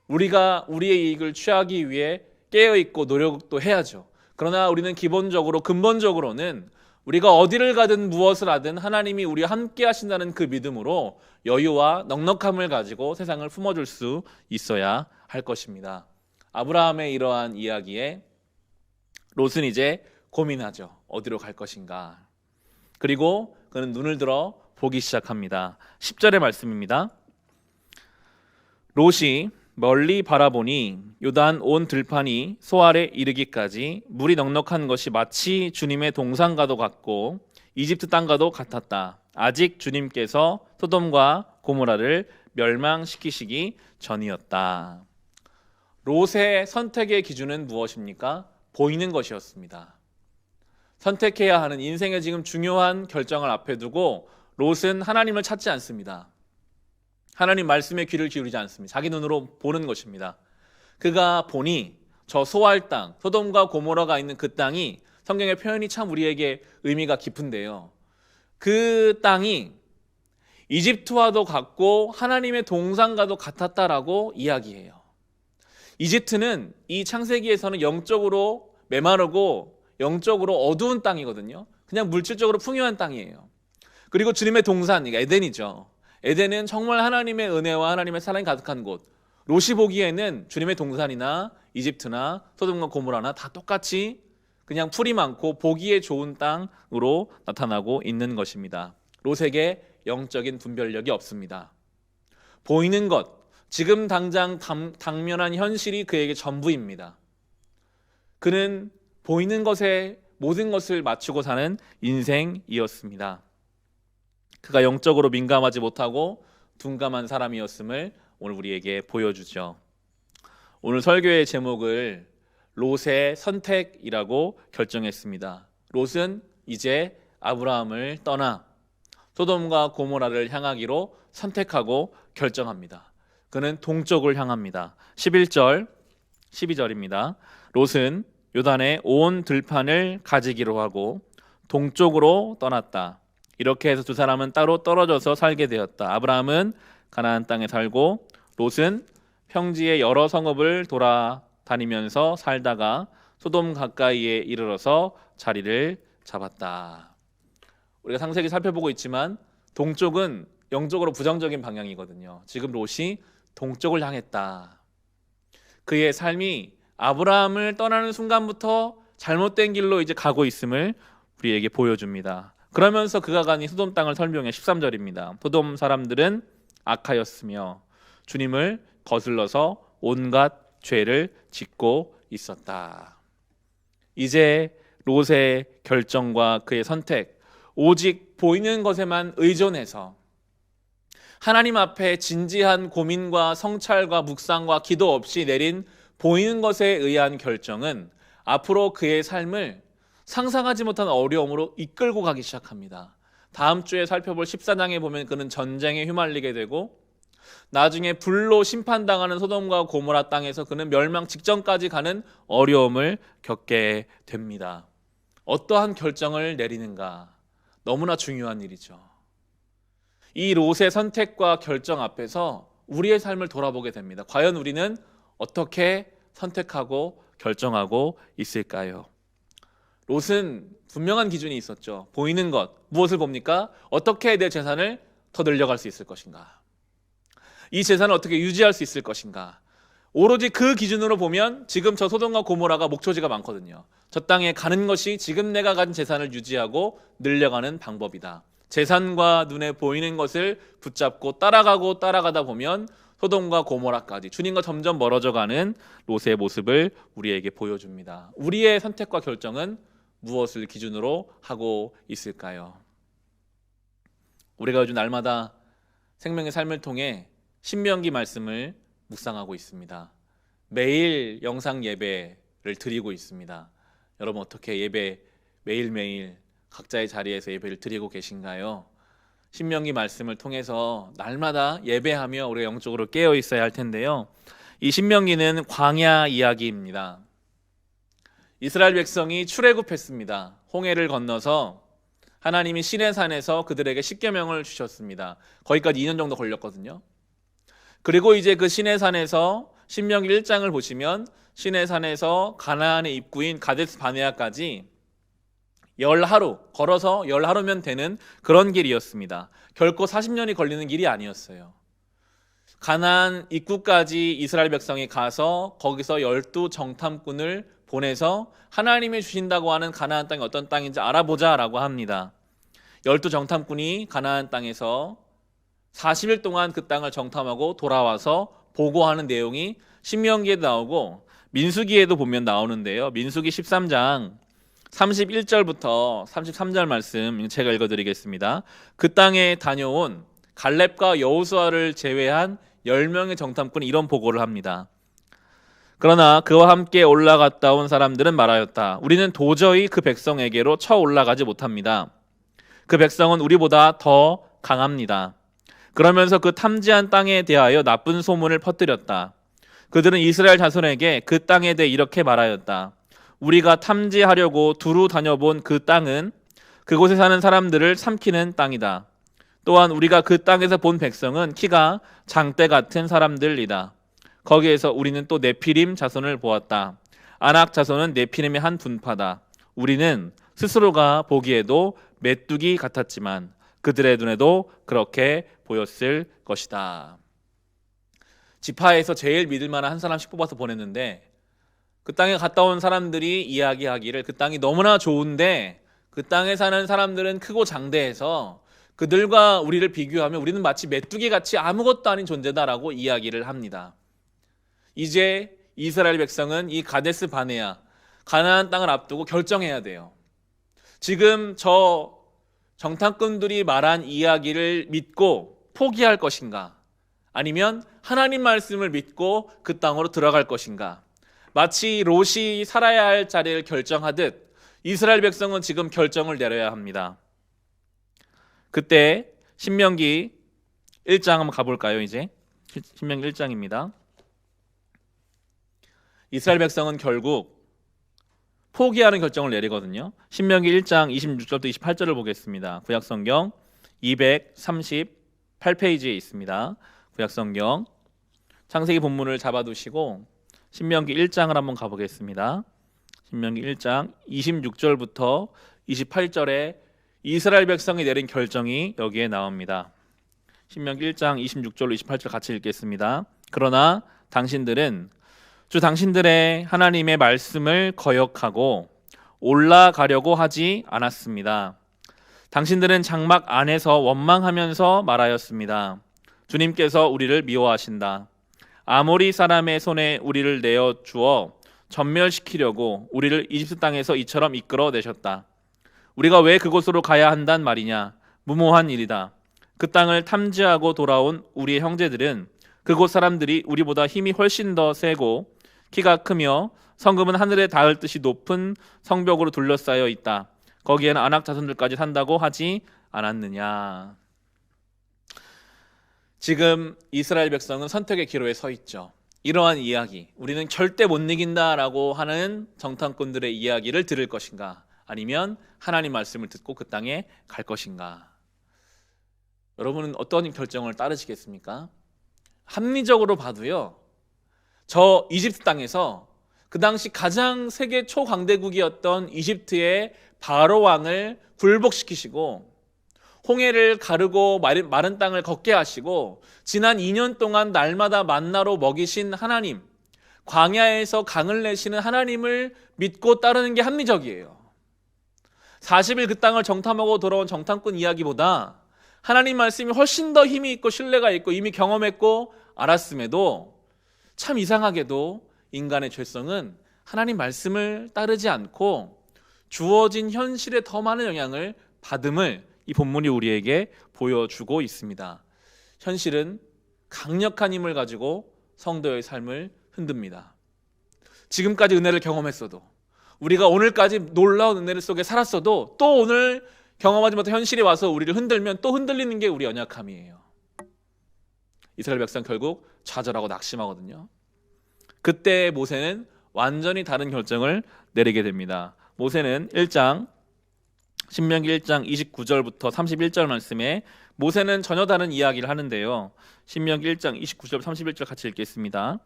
우리가 우리의 이익을 취하기 위해 깨어있고 노력도 해야죠. 그러나 우리는 근본적으로는 우리가 어디를 가든 무엇을 하든 하나님이 우리와 함께 하신다는 그 믿음으로 여유와 넉넉함을 가지고 세상을 품어줄 수 있어야 할 것입니다. 아브라함의 이러한 이야기에 롯은 이제 고민하죠. 어디로 갈 것인가. 그리고 그는 눈을 들어 보기 시작합니다. 10절의 말씀입니다. 롯이 멀리 바라보니 요단 온 들판이 소알에 이르기까지 물이 넉넉한 것이 마치 주님의 동산과도 같고 이집트 땅과도 같았다. 아직 주님께서 소돔과 고모라를 멸망시키시기 전이었다. 롯의 선택의 기준은 무엇입니까? 보이는 것이었습니다. 선택해야 하는 인생의 지금 중요한 결정을 앞에 두고 롯은 하나님을 찾지 않습니다. 하나님 말씀에 귀를 기울이지 않습니다. 자기 눈으로 보는 것입니다. 그가 보니 저 소알 땅, 소돔과 고모라가 있는 그 땅이 성경의 표현이 참 우리에게 의미가 깊은데요. 그 땅이 이집트와도 같고 하나님의 동산과도 같았다라고 이야기해요. 이집트는 이 창세기에서는 영적으로 메마르고 영적으로 어두운 땅이거든요. 그냥 물질적으로 풍요한 땅이에요. 그리고 주님의 동산, 에덴이죠. 에덴은 정말 하나님의 은혜와 하나님의 사랑이 가득한 곳. 롯이 보기에는 주님의 동산이나 이집트나 소돔과 고모라나 다 똑같이 그냥 풀이 많고 보기에 좋은 땅으로 나타나고 있는 것입니다. 롯에게 영적인 분별력이 없습니다. 보이는 것, 지금 당장 당면한 현실이 그에게 전부입니다. 그는 보이는 것에 모든 것을 맞추고 사는 인생이었습니다. 그가 영적으로 민감하지 못하고 둔감한 사람이었음을 오늘 우리에게 보여주죠. 오늘 설교의 제목을 롯의 선택이라고 결정했습니다. 롯은 이제 아브라함을 떠나 소돔과 고모라를 향하기로 선택하고 결정합니다. 그는 동쪽을 향합니다. 11절, 12절입니다. 롯은 요단의 온 들판을 가지기로 하고 동쪽으로 떠났다. 이렇게 해서 두 사람은 따로 떨어져서 살게 되었다. 아브라함은 가나안 땅에 살고 롯은 평지의 여러 성읍을 돌아다니면서 살다가 소돔 가까이에 이르러서 자리를 잡았다. 우리가 상세히 살펴보고 있지만 동쪽은 영적으로 부정적인 방향이거든요. 지금 롯이 동쪽을 향했다. 그의 삶이 아브라함을 떠나는 순간부터 잘못된 길로 이제 가고 있음을 우리에게 보여줍니다. 그러면서 그가 간 이 소돔 땅을 설명해 13절입니다. 소돔 사람들은 악하였으며 주님을 거슬러서 온갖 죄를 짓고 있었다. 이제 롯의 결정과 그의 선택, 오직 보이는 것에만 의존해서 하나님 앞에 진지한 고민과 성찰과 묵상과 기도 없이 내린 보이는 것에 의한 결정은 앞으로 그의 삶을 상상하지 못한 어려움으로 이끌고 가기 시작합니다. 다음 주에 살펴볼 14장에 보면 그는 전쟁에 휘말리게 되고 나중에 불로 심판당하는 소돔과 고모라 땅에서 그는 멸망 직전까지 가는 어려움을 겪게 됩니다. 어떠한 결정을 내리는가? 너무나 중요한 일이죠. 이 롯의 선택과 결정 앞에서 우리의 삶을 돌아보게 됩니다. 과연 우리는 어떻게 선택하고 결정하고 있을까요? 롯은 분명한 기준이 있었죠. 보이는 것, 무엇을 봅니까? 어떻게 내 재산을 더 늘려갈 수 있을 것인가? 이 재산을 어떻게 유지할 수 있을 것인가? 오로지 그 기준으로 보면 지금 저 소돔과 고모라가 목초지가 많거든요. 저 땅에 가는 것이 지금 내가 가진 재산을 유지하고 늘려가는 방법이다. 재산과 눈에 보이는 것을 붙잡고 따라가다 보면 소돔과 고모라까지 주님과 점점 멀어져가는 롯의 모습을 우리에게 보여줍니다. 우리의 선택과 결정은 무엇을 기준으로 하고 있을까요? 우리가 요즘 날마다 생명의 삶을 통해 신명기 말씀을 묵상하고 있습니다. 매일 영상 예배를 드리고 있습니다. 여러분 어떻게 예배 매일매일 각자의 자리에서 예배를 드리고 계신가요? 신명기 말씀을 통해서 날마다 예배하며 우리가 영적으로 깨어 있어야 할 텐데요. 이 신명기는 광야 이야기입니다. 이스라엘 백성이 출애굽했습니다. 홍해를 건너서 하나님이 시내산에서 그들에게 십계명을 주셨습니다. 거기까지 2년 정도 걸렸거든요. 그리고 이제 그 시내산에서 신명기 1장을 보시면 시내산에서 가나안의 입구인 가데스 바네아까지 걸어서 10하루면 되는 그런 길이었습니다. 결코 40년이 걸리는 길이 아니었어요. 가나안 입구까지 이스라엘 백성이 가서 거기서 12정탐꾼을 보내서 하나님이 주신다고 하는 가나안 땅이 어떤 땅인지 알아보자라고 합니다. 12정탐꾼이 가나안 땅에서 40일 동안 그 땅을 정탐하고 돌아와서 보고하는 내용이 신명기에도 나오고 민수기에도 보면 나오는데요. 민수기 13장 31절부터 33절 말씀 제가 읽어드리겠습니다. 그 땅에 다녀온 갈렙과 여호수아를 제외한 10명의 정탐꾼이 이런 보고를 합니다. 그러나 그와 함께 올라갔다 온 사람들은 말하였다. 우리는 도저히 그 백성에게로 쳐 올라가지 못합니다. 그 백성은 우리보다 더 강합니다. 그러면서 그 탐지한 땅에 대하여 나쁜 소문을 퍼뜨렸다. 그들은 이스라엘 자손에게 그 땅에 대해 이렇게 말하였다. 우리가 탐지하려고 두루 다녀본 그 땅은 그곳에 사는 사람들을 삼키는 땅이다. 또한 우리가 그 땅에서 본 백성은 키가 장대 같은 사람들이다. 거기에서 우리는 또 네피림 자손을 보았다. 아낙 자손은 네피림의 한 분파다. 우리는 스스로가 보기에도 메뚜기 같았지만 그들의 눈에도 그렇게 보였을 것이다. 지파에서 제일 믿을 만한 한 사람씩 뽑아서 보냈는데 그 땅에 갔다 온 사람들이 이야기하기를 그 땅이 너무나 좋은데 그 땅에 사는 사람들은 크고 장대해서 그들과 우리를 비교하면 우리는 마치 메뚜기 같이 아무것도 아닌 존재다라고 이야기를 합니다. 이제 이스라엘 백성은 이 가데스 바네아 가나안 땅을 앞두고 결정해야 돼요. 지금 저 정탐꾼들이 말한 이야기를 믿고 포기할 것인가? 아니면 하나님 말씀을 믿고 그 땅으로 들어갈 것인가? 마치 롯이 살아야 할 자리를 결정하듯 이스라엘 백성은 지금 결정을 내려야 합니다. 그때 신명기 1장 한번 가볼까요? 이제 신명기 1장입니다. 이스라엘 백성은 결국 포기하는 결정을 내리거든요. 신명기 1장 26절부터 28절을 보겠습니다. 구약성경 238페이지에 있습니다. 구약성경 창세기 본문을 잡아두시고 신명기 1장을 한번 가보겠습니다. 신명기 1장 26절부터 28절에 이스라엘 백성이 내린 결정이 여기에 나옵니다. 신명기 1장 26절로 28절 같이 읽겠습니다. 그러나 당신들은 주 당신들의 하나님의 말씀을 거역하고 올라가려고 하지 않았습니다. 당신들은 장막 안에서 원망하면서 말하였습니다. 주님께서 우리를 미워하신다. 아모리 사람의 손에 우리를 내어 주어 전멸시키려고 우리를 이집트 땅에서 이처럼 이끌어내셨다. 우리가 왜 그곳으로 가야 한단 말이냐? 무모한 일이다. 그 땅을 탐지하고 돌아온 우리의 형제들은 그곳 사람들이 우리보다 힘이 훨씬 더 세고 키가 크며 성읍은 하늘에 닿을 듯이 높은 성벽으로 둘러싸여 있다. 거기에는 안악 자손들까지 산다고 하지 않았느냐. 지금 이스라엘 백성은 선택의 기로에 서 있죠. 이러한 이야기, 우리는 절대 못 이긴다라고 하는 정탐꾼들의 이야기를 들을 것인가, 아니면 하나님 말씀을 듣고 그 땅에 갈 것인가. 여러분은 어떤 결정을 따르시겠습니까? 합리적으로 봐도요, 저 이집트 땅에서 그 당시 가장 세계 초강대국이었던 이집트의 바로 왕을 굴복시키시고 홍해를 가르고 마른 땅을 걷게 하시고 지난 2년 동안 날마다 만나로 먹이신 하나님, 광야에서 강을 내시는 하나님을 믿고 따르는 게 합리적이에요. 40일 그 땅을 정탐하고 돌아온 정탐꾼 이야기보다 하나님 말씀이 훨씬 더 힘이 있고 신뢰가 있고 이미 경험했고 알았음에도 참 이상하게도 인간의 죄성은 하나님 말씀을 따르지 않고 주어진 현실에 더 많은 영향을 받음을 이 본문이 우리에게 보여주고 있습니다. 현실은 강력한 힘을 가지고 성도의 삶을 흔듭니다. 지금까지 은혜를 경험했어도, 우리가 오늘까지 놀라운 은혜 속에 살았어도 또 오늘 경험하지 못한 현실이 와서 우리를 흔들면 또 흔들리는 게 우리 연약함이에요. 이스라엘 백성 결국 좌절하고 낙심하거든요. 그때 모세는 완전히 다른 결정을 내리게 됩니다. 모세는 신명기 1장 29절부터 31절 말씀에 모세는 전혀 다른 이야기를 하는데요. 신명기 1장 29절 31절 같이 읽겠습니다.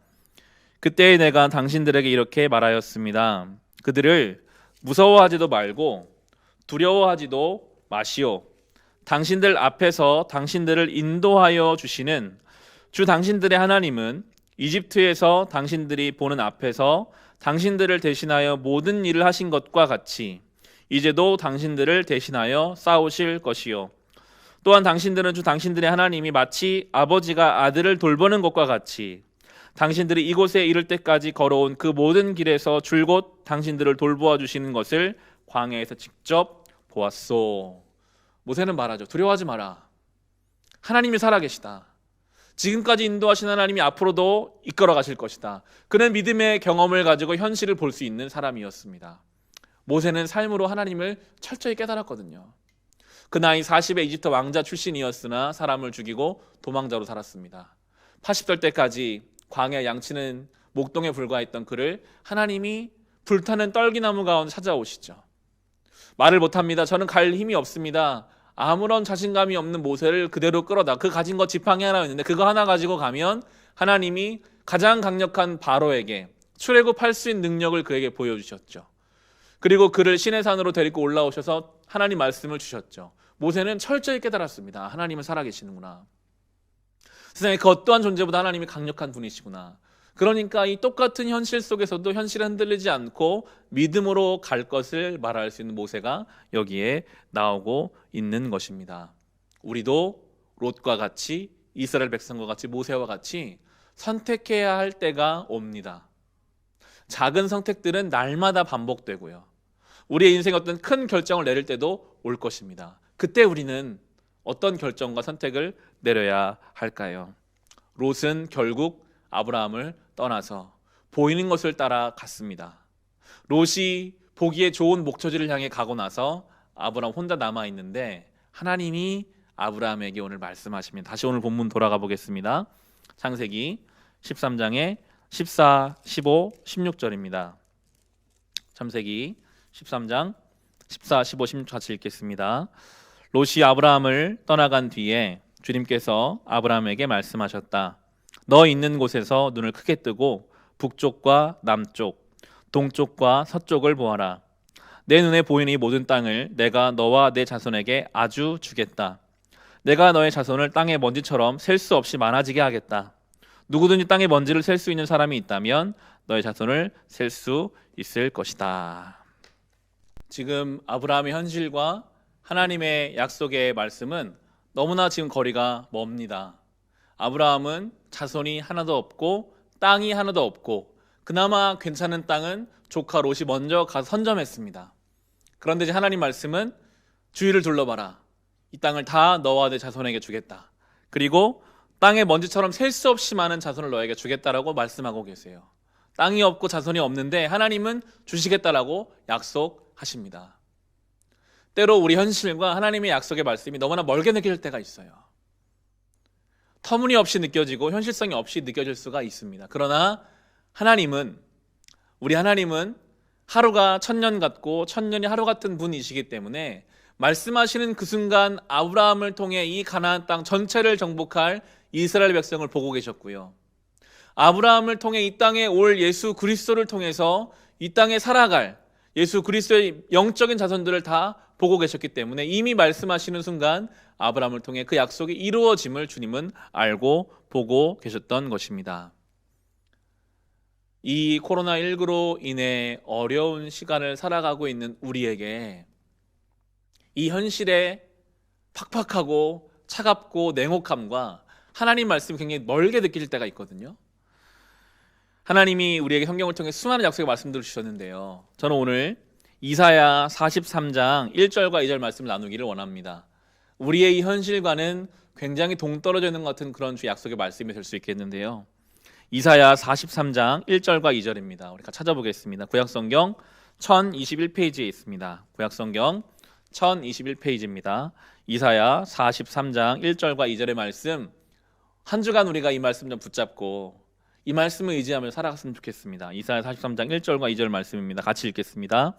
그때 내가 당신들에게 이렇게 말하였습니다. 그들을 무서워하지도 말고 두려워하지도 마시오. 당신들 앞에서 당신들을 인도하여 주시는 주 당신들의 하나님은 이집트에서 당신들이 보는 앞에서 당신들을 대신하여 모든 일을 하신 것과 같이 이제도 당신들을 대신하여 싸우실 것이요. 또한 당신들은 주 당신들의 하나님이 마치 아버지가 아들을 돌보는 것과 같이 당신들이 이곳에 이를 때까지 걸어온 그 모든 길에서 줄곧 당신들을 돌보아 주시는 것을 광야에서 직접 보았소. 모세는 말하죠. 두려워하지 마라. 하나님이 살아계시다. 지금까지 인도하신 하나님이 앞으로도 이끌어 가실 것이다. 그는 믿음의 경험을 가지고 현실을 볼 수 있는 사람이었습니다. 모세는 삶으로 하나님을 철저히 깨달았거든요. 그 나이 40에 이집트 왕자 출신이었으나 사람을 죽이고 도망자로 살았습니다. 80살 때까지 광야 양치는 목동에 불과했던 그를 하나님이 불타는 떨기나무 가운데 찾아오시죠. 말을 못합니다. 저는 갈 힘이 없습니다. 아무런 자신감이 없는 모세를 그대로 끌어다 그 가진 것 지팡이 하나 있는데 그거 하나 가지고 가면 하나님이 가장 강력한 바로에게 출애굽할 수 있는 능력을 그에게 보여주셨죠. 그리고 그를 시내산으로 데리고 올라오셔서 하나님 말씀을 주셨죠. 모세는 철저히 깨달았습니다. 하나님은 살아계시는구나. 세상에 그 어떠한 존재보다 하나님이 강력한 분이시구나. 그러니까 이 똑같은 현실 속에서도 현실에 흔들리지 않고 믿음으로 갈 것을 말할 수 있는 모세가 여기에 나오고 있는 것입니다. 우리도 롯과 같이 이스라엘 백성과 같이 모세와 같이 선택해야 할 때가 옵니다. 작은 선택들은 날마다 반복되고요. 우리의 인생에 어떤 큰 결정을 내릴 때도 올 것입니다. 그때 우리는 어떤 결정과 선택을 내려야 할까요? 롯은 결국 아브라함을 떠나서 보이는 것을 따라 갔습니다. 롯이 보기에 좋은 목초지를 향해 가고 나서 아브라함 혼자 남아 있는데 하나님이 아브라함에게 오늘 말씀하십니다. 다시 오늘 본문 돌아가 보겠습니다. 창세기 13장의 14, 15, 16절입니다. 창세기 13장 14, 15, 16 같이 읽겠습니다. 롯이 아브라함을 떠나간 뒤에 주님께서 아브라함에게 말씀하셨다. 너 있는 곳에서 눈을 크게 뜨고 북쪽과 남쪽, 동쪽과 서쪽을 보아라. 내 눈에 보이는 이 모든 땅을 내가 너와 내 자손에게 아주 주겠다. 내가 너의 자손을 땅의 먼지처럼 셀 수 없이 많아지게 하겠다. 누구든지 땅의 먼지를 셀 수 있는 사람이 있다면 너의 자손을 셀 수 있을 것이다. 지금 아브라함의 현실과 하나님의 약속의 말씀은 너무나 지금 거리가 멉니다. 아브라함은 자손이 하나도 없고 땅이 하나도 없고 그나마 괜찮은 땅은 조카 롯이 먼저 가서 선점했습니다. 그런데 이제 하나님 말씀은 주위를 둘러봐라. 이 땅을 다 너와 내 자손에게 주겠다. 그리고 땅의 먼지처럼 셀 수 없이 많은 자손을 너에게 주겠다라고 말씀하고 계세요. 땅이 없고 자손이 없는데 하나님은 주시겠다라고 약속하십니다. 때로 우리 현실과 하나님의 약속의 말씀이 너무나 멀게 느껴질 때가 있어요. 터무니없이 느껴지고 현실성이 없이 느껴질 수가 있습니다. 그러나 우리 하나님은 하루가 천년 같고 천년이 하루 같은 분이시기 때문에 말씀하시는 그 순간 아브라함을 통해 이 가나안 땅 전체를 정복할 이스라엘 백성을 보고 계셨고요. 아브라함을 통해 이 땅에 올 예수 그리스도를 통해서 이 땅에 살아갈 예수 그리스도의 영적인 자손들을 다 보고 계셨기 때문에 이미 말씀하시는 순간 아브라함을 통해 그 약속이 이루어짐을 주님은 알고 보고 계셨던 것입니다. 이 코로나19로 인해 어려운 시간을 살아가고 있는 우리에게 이 현실의 팍팍하고 차갑고 냉혹함과 하나님 말씀이 굉장히 멀게 느껴질 때가 있거든요. 하나님이 우리에게 성경을 통해 수많은 약속의 말씀들을 주셨는데요. 저는 오늘 이사야 43장 1절과 2절 말씀을 나누기를 원합니다. 우리의 이 현실과는 굉장히 동떨어져 있는 것 같은 그런 주 약속의 말씀이 될 수 있겠는데요. 이사야 43장 1절과 2절입니다. 우리가 찾아보겠습니다. 구약성경 1021페이지에 있습니다. 구약성경 1021페이지입니다. 이사야 43장 1절과 2절의 말씀, 한 주간 우리가 이 말씀 좀 붙잡고 이 말씀을 의지하며 살아갔으면 좋겠습니다. 이사야 43장 1절과 2절 말씀입니다. 같이 읽겠습니다.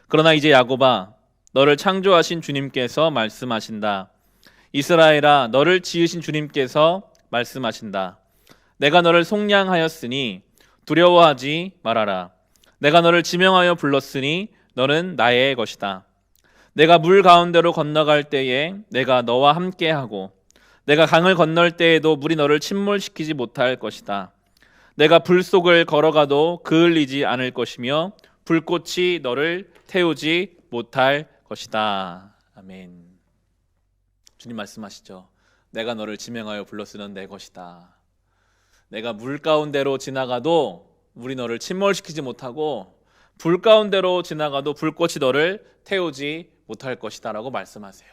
그러나 이제 야곱아, 너를 창조하신 주님께서 말씀하신다. 이스라엘아, 너를 지으신 주님께서 말씀하신다. 내가 너를 속량하였으니 두려워하지 말아라. 내가 너를 지명하여 불렀으니 너는 나의 것이다. 내가 물 가운데로 건너갈 때에 내가 너와 함께하고 내가 강을 건널 때에도 물이 너를 침몰시키지 못할 것이다. 내가 불 속을 걸어가도 그을리지 않을 것이며 불꽃이 너를 태우지 못할 것이다. 아멘. 주님 말씀하시죠. 내가 너를 지명하여 불렀으는 내 것이다. 내가 물 가운데로 지나가도 물이 너를 침몰시키지 못하고 불 가운데로 지나가도 불꽃이 너를 태우지 못할 것이다 라고 말씀하세요.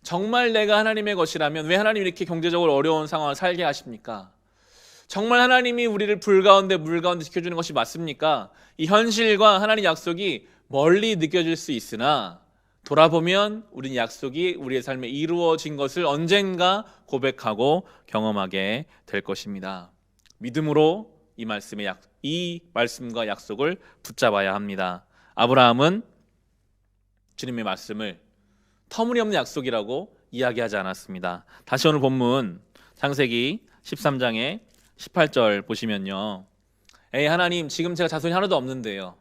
정말 내가 하나님의 것이라면 왜 하나님이 이렇게 경제적으로 어려운 상황을 살게 하십니까? 정말 하나님이 우리를 불 가운데 물 가운데 지켜주는 것이 맞습니까? 이 현실과 하나님의 약속이 멀리 느껴질 수 있으나 돌아보면 우리는 약속이 우리의 삶에 이루어진 것을 언젠가 고백하고 경험하게 될 것입니다. 믿음으로 이 말씀과 약속을 붙잡아야 합니다. 아브라함은 주님의 말씀을 터무니없는 약속이라고 이야기하지 않았습니다. 다시 오늘 본문 창세기 13장의 18절 보시면요. 에이 하나님, 지금 제가 자손이 하나도 없는데요.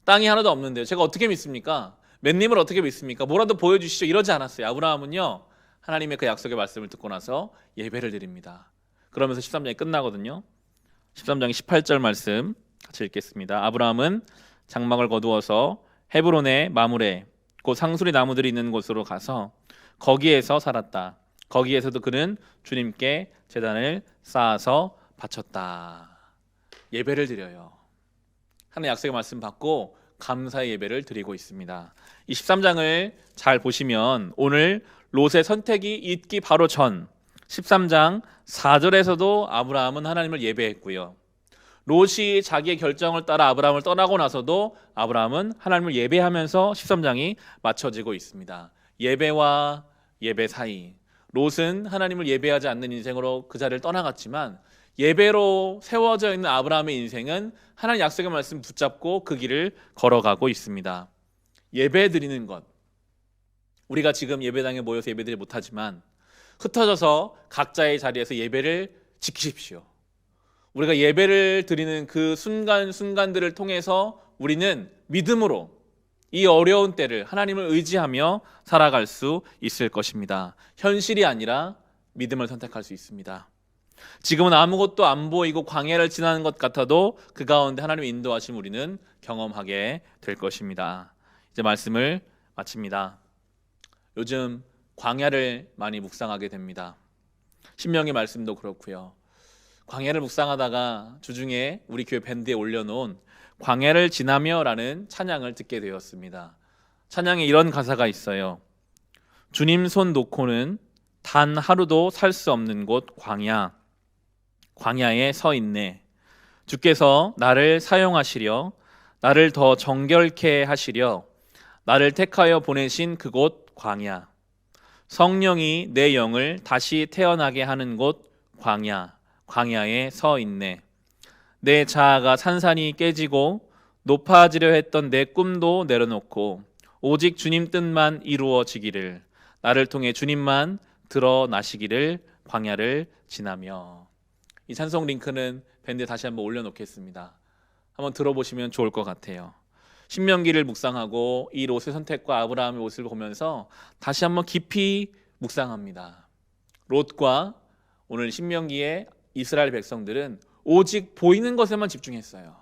땅이 하나도 없는데요. 제가 어떻게 믿습니까? 맷님을 어떻게 믿습니까? 뭐라도 보여주시죠. 이러지 않았어요. 아브라함은요, 하나님의 그 약속의 말씀을 듣고 나서 예배를 드립니다. 그러면서 13장이 끝나거든요. 13장 18절 말씀 같이 읽겠습니다. 아브라함은 장막을 거두어서 헤브론의 마므레 곧 상수리 나무들이 있는 곳으로 가서 거기에서 살았다. 거기에서도 그는 주님께 제단을 쌓아서 바쳤다. 예배를 드려요. 하나님의 약속의 말씀 받고 감사의 예배를 드리고 있습니다. 이 13장을 잘 보시면 오늘 롯의 선택이 있기 바로 전 13장 4절에서도 아브라함은 하나님을 예배했고요. 롯이 자기의 결정을 따라 아브라함을 떠나고 나서도 아브라함은 하나님을 예배하면서 13장이 맞춰지고 있습니다. 예배와 예배 사이, 롯은 하나님을 예배하지 않는 인생으로 그 자리를 떠나갔지만 예배로 세워져 있는 아브라함의 인생은 하나님 약속의 말씀 붙잡고 그 길을 걸어가고 있습니다. 예배 드리는 것, 우리가 지금 예배당에 모여서 예배드리지 못하지만 흩어져서 각자의 자리에서 예배를 지키십시오. 우리가 예배를 드리는 그 순간들을 통해서 우리는 믿음으로 이 어려운 때를 하나님을 의지하며 살아갈 수 있을 것입니다. 현실이 아니라 믿음을 선택할 수 있습니다. 지금은 아무것도 안 보이고 광야를 지나는 것 같아도 그 가운데 하나님의 인도하심 우리는 경험하게 될 것입니다. 이제 말씀을 마칩니다. 요즘 광야를 많이 묵상하게 됩니다. 신명기 말씀도 그렇고요. 광야를 묵상하다가 주중에 우리 교회 밴드에 올려놓은 광야를 지나며라는 찬양을 듣게 되었습니다. 찬양에 이런 가사가 있어요. 주님 손 놓고는 단 하루도 살 수 없는 곳 광야에 서 있네. 주께서 나를 사용하시려, 나를 더 정결케 하시려, 나를 택하여 보내신 그곳 광야. 성령이 내 영을 다시 태어나게 하는 곳 광야에 서 있네. 내 자아가 산산이 깨지고 높아지려 했던 내 꿈도 내려놓고 오직 주님 뜻만 이루어지기를, 나를 통해 주님만 드러나시기를 광야를 지나며. 이 찬송 링크는 밴드에 다시 한번 올려놓겠습니다. 한번 들어보시면 좋을 것 같아요. 신명기를 묵상하고 이 롯의 선택과 아브라함의 옷을 보면서 다시 한번 깊이 묵상합니다. 롯과 오늘 신명기의 이스라엘 백성들은 오직 보이는 것에만 집중했어요.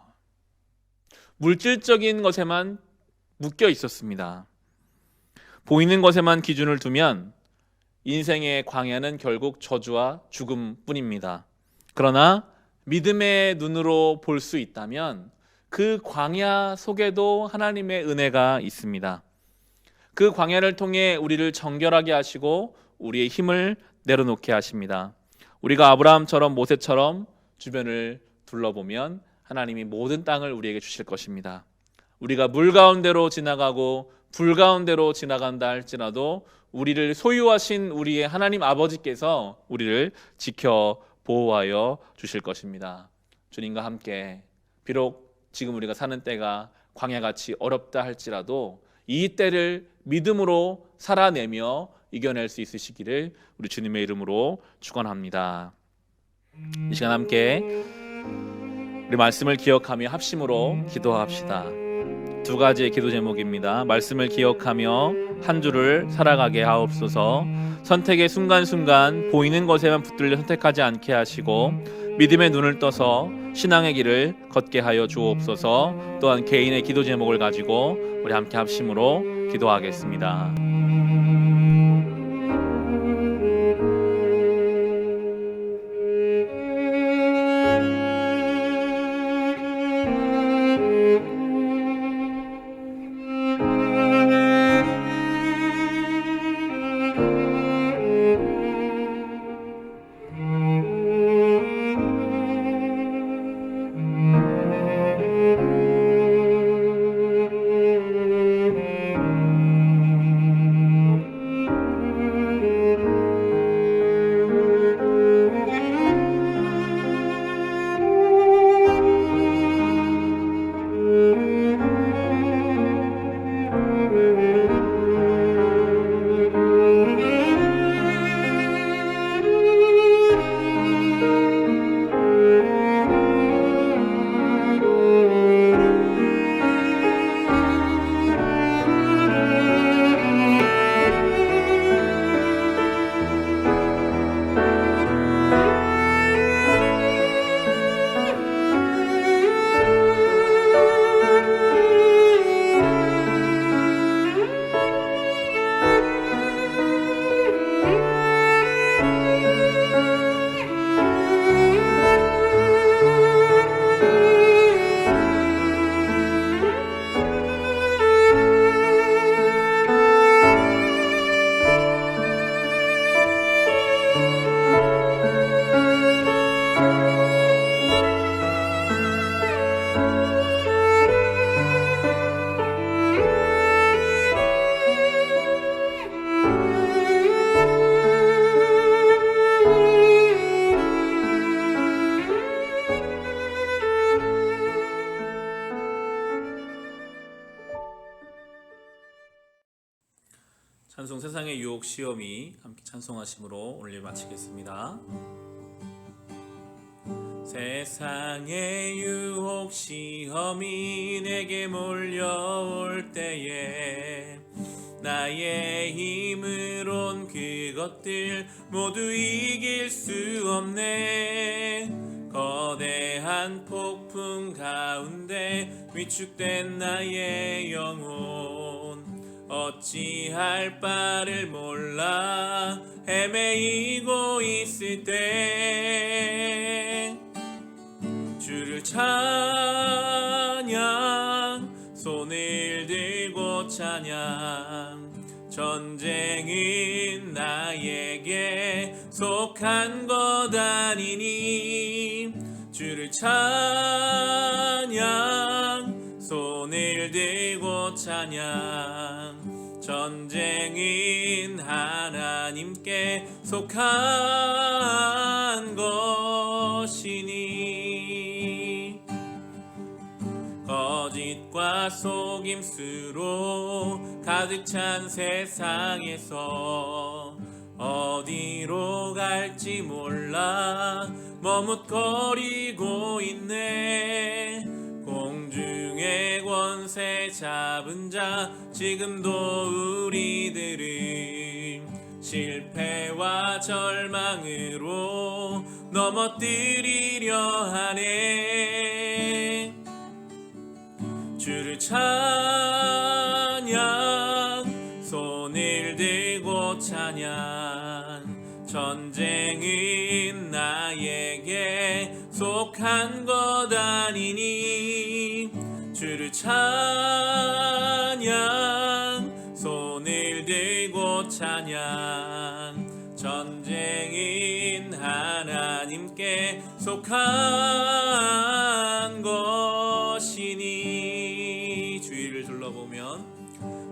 물질적인 것에만 묶여 있었습니다. 보이는 것에만 기준을 두면 인생의 광야는 결국 저주와 죽음뿐입니다. 그러나 믿음의 눈으로 볼 수 있다면 그 광야 속에도 하나님의 은혜가 있습니다. 그 광야를 통해 우리를 정결하게 하시고 우리의 힘을 내려놓게 하십니다. 우리가 아브라함처럼 모세처럼 주변을 둘러보면 하나님이 모든 땅을 우리에게 주실 것입니다. 우리가 물 가운데로 지나가고 불 가운데로 지나간다 할지라도 우리를 소유하신 우리의 하나님 아버지께서 우리를 지켜 보호하여 주실 것입니다. 주님과 함께 비록 지금 우리가 사는 때가 광야같이 어렵다 할지라도 이 때를 믿음으로 살아내며 이겨낼 수 있으시기를 우리 주님의 이름으로 축원합니다. 이 시간 함께 우리 말씀을 기억하며 합심으로 기도합시다. 두 가지의 기도 제목입니다. 말씀을 기억하며 한 주를 살아가게 하옵소서. 선택의 순간순간 보이는 것에만 붙들려 선택하지 않게 하시고 믿음의 눈을 떠서 신앙의 길을 걷게 하여 주옵소서. 또한 개인의 기도 제목을 가지고 우리 함께 합심으로 기도하겠습니다. 찬송 세상의 유혹 시험이 함께 찬송하심으로 오늘 예배 마치겠습니다. 세상의 유혹 시험이 내게 몰려올 때에 나의 힘으론 그것들 모두 이길 수 없네. 거대한 폭풍 가운데 위축된 나의 영혼 어찌할 바를 몰라 헤매이고 있을 때 주를 찬양 손을 들고 찬양 전쟁은 나에게 속한 것 아니니 주를 찬양 손을 들고 찬양 전쟁은 하나님께 속한 것이니 거짓과 속임수로 가득 찬 세상에서 어디로 갈지 몰라 머뭇거리고 있네. 공중의 권세 잡은 자 지금도 우리들은 실패와 절망으로 넘어뜨리려 하네. 주를 찬양 손을 들고 찬양 전쟁은 나에게 속한 것 아니니 주를 찬양 손을 들고 찬양 전쟁은 하나님께 속한 것이니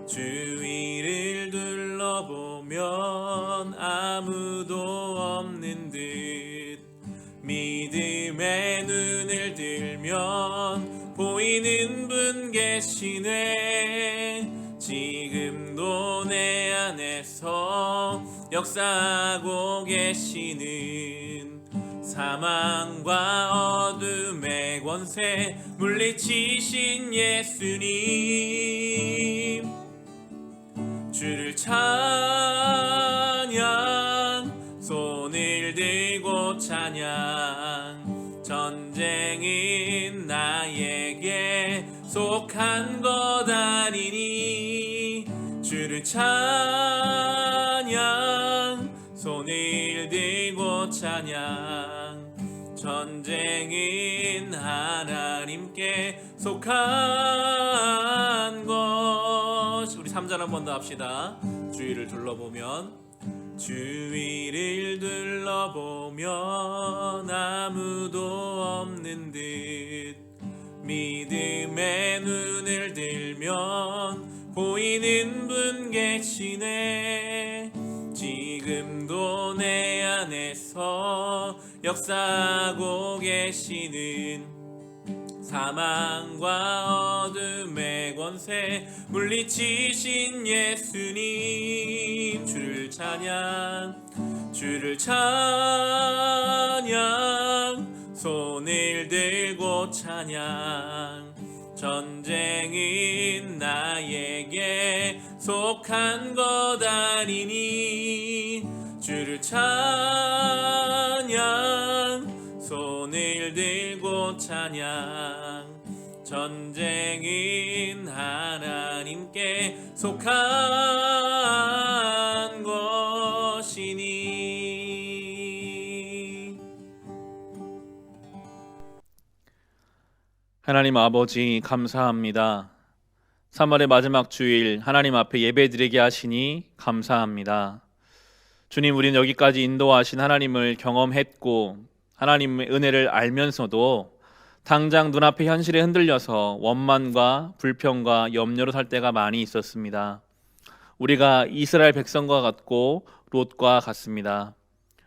주위를 둘러보면 아무도 없는 듯 믿음의 눈을 들면 보이는 분 계시네. 지금도 내 안에서 역사하고 계시는 사망과 어둠의 권세 물리치신 예수님 주를 찬양 손을 들고 찬양 전쟁은 나에게 속한 것 아니니 주를 찬양 손을 들고 찬양 전쟁은 하나님께 속한 것. 우리 3절 한 번 더 합시다. 주위를 둘러보면 아무도 없는 듯 믿음의 눈을 들면 보이는 분 계시네. 지금도 내 안에서 역사하고 계시는 사망과 어둠의 권세 물리치신 예수님 주를 찬양 손을 들고 찬양 전쟁은 나에게 속한 것 아니니 주를 찬양 손을 들고 찬양 전쟁은 하나님께 속한 것이니. 하나님 아버지 감사합니다. 3월의 마지막 주일 하나님 앞에 예배드리게 하시니 감사합니다. 주님, 우리는 여기까지 인도하신 하나님을 경험했고 하나님의 은혜를 알면서도 당장 눈앞의 현실에 흔들려서 원망과 불평과 염려로 살 때가 많이 있었습니다. 우리가 이스라엘 백성과 같고 롯과 같습니다.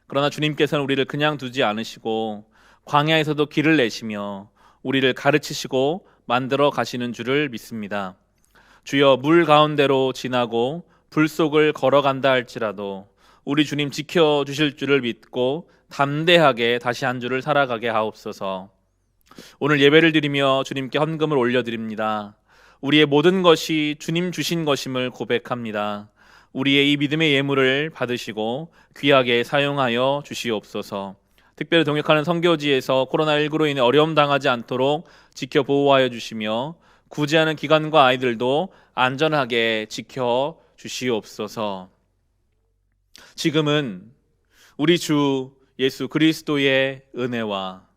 그러나 주님께서는 우리를 그냥 두지 않으시고 광야에서도 길을 내시며 우리를 가르치시고 만들어 가시는 줄을 믿습니다. 주여, 물 가운데로 지나고 불 속을 걸어간다 할지라도 우리 주님 지켜주실 줄을 믿고 담대하게 다시 한 주를 살아가게 하옵소서. 오늘 예배를 드리며 주님께 헌금을 올려드립니다. 우리의 모든 것이 주님 주신 것임을 고백합니다. 우리의 이 믿음의 예물을 받으시고 귀하게 사용하여 주시옵소서. 특별히 동역하는 선교지에서 코로나19로 인해 어려움 당하지 않도록 지켜 보호하여 주시며 구제하는 기관과 아이들도 안전하게 지켜 주시옵소서. 지금은 우리 주 예수 그리스도의 은혜와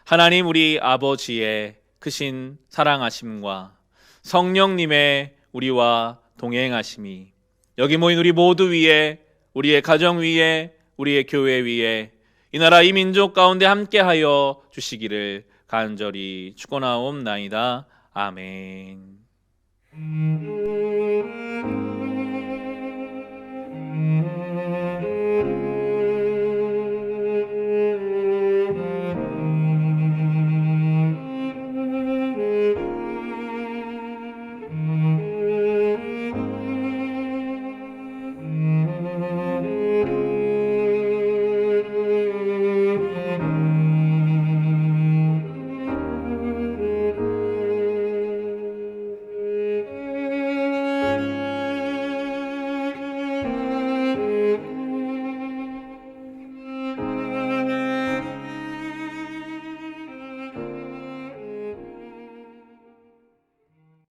하나님 우리 아버지의 크신 사랑하심과 성령님의 우리와 동행하심이 여기 모인 우리 모두 위에, 우리의 가정 위에, 우리의 교회 위에, 이 나라 이 민족 가운데 함께하여 주시기를 간절히 축원하옵나이다. 아멘.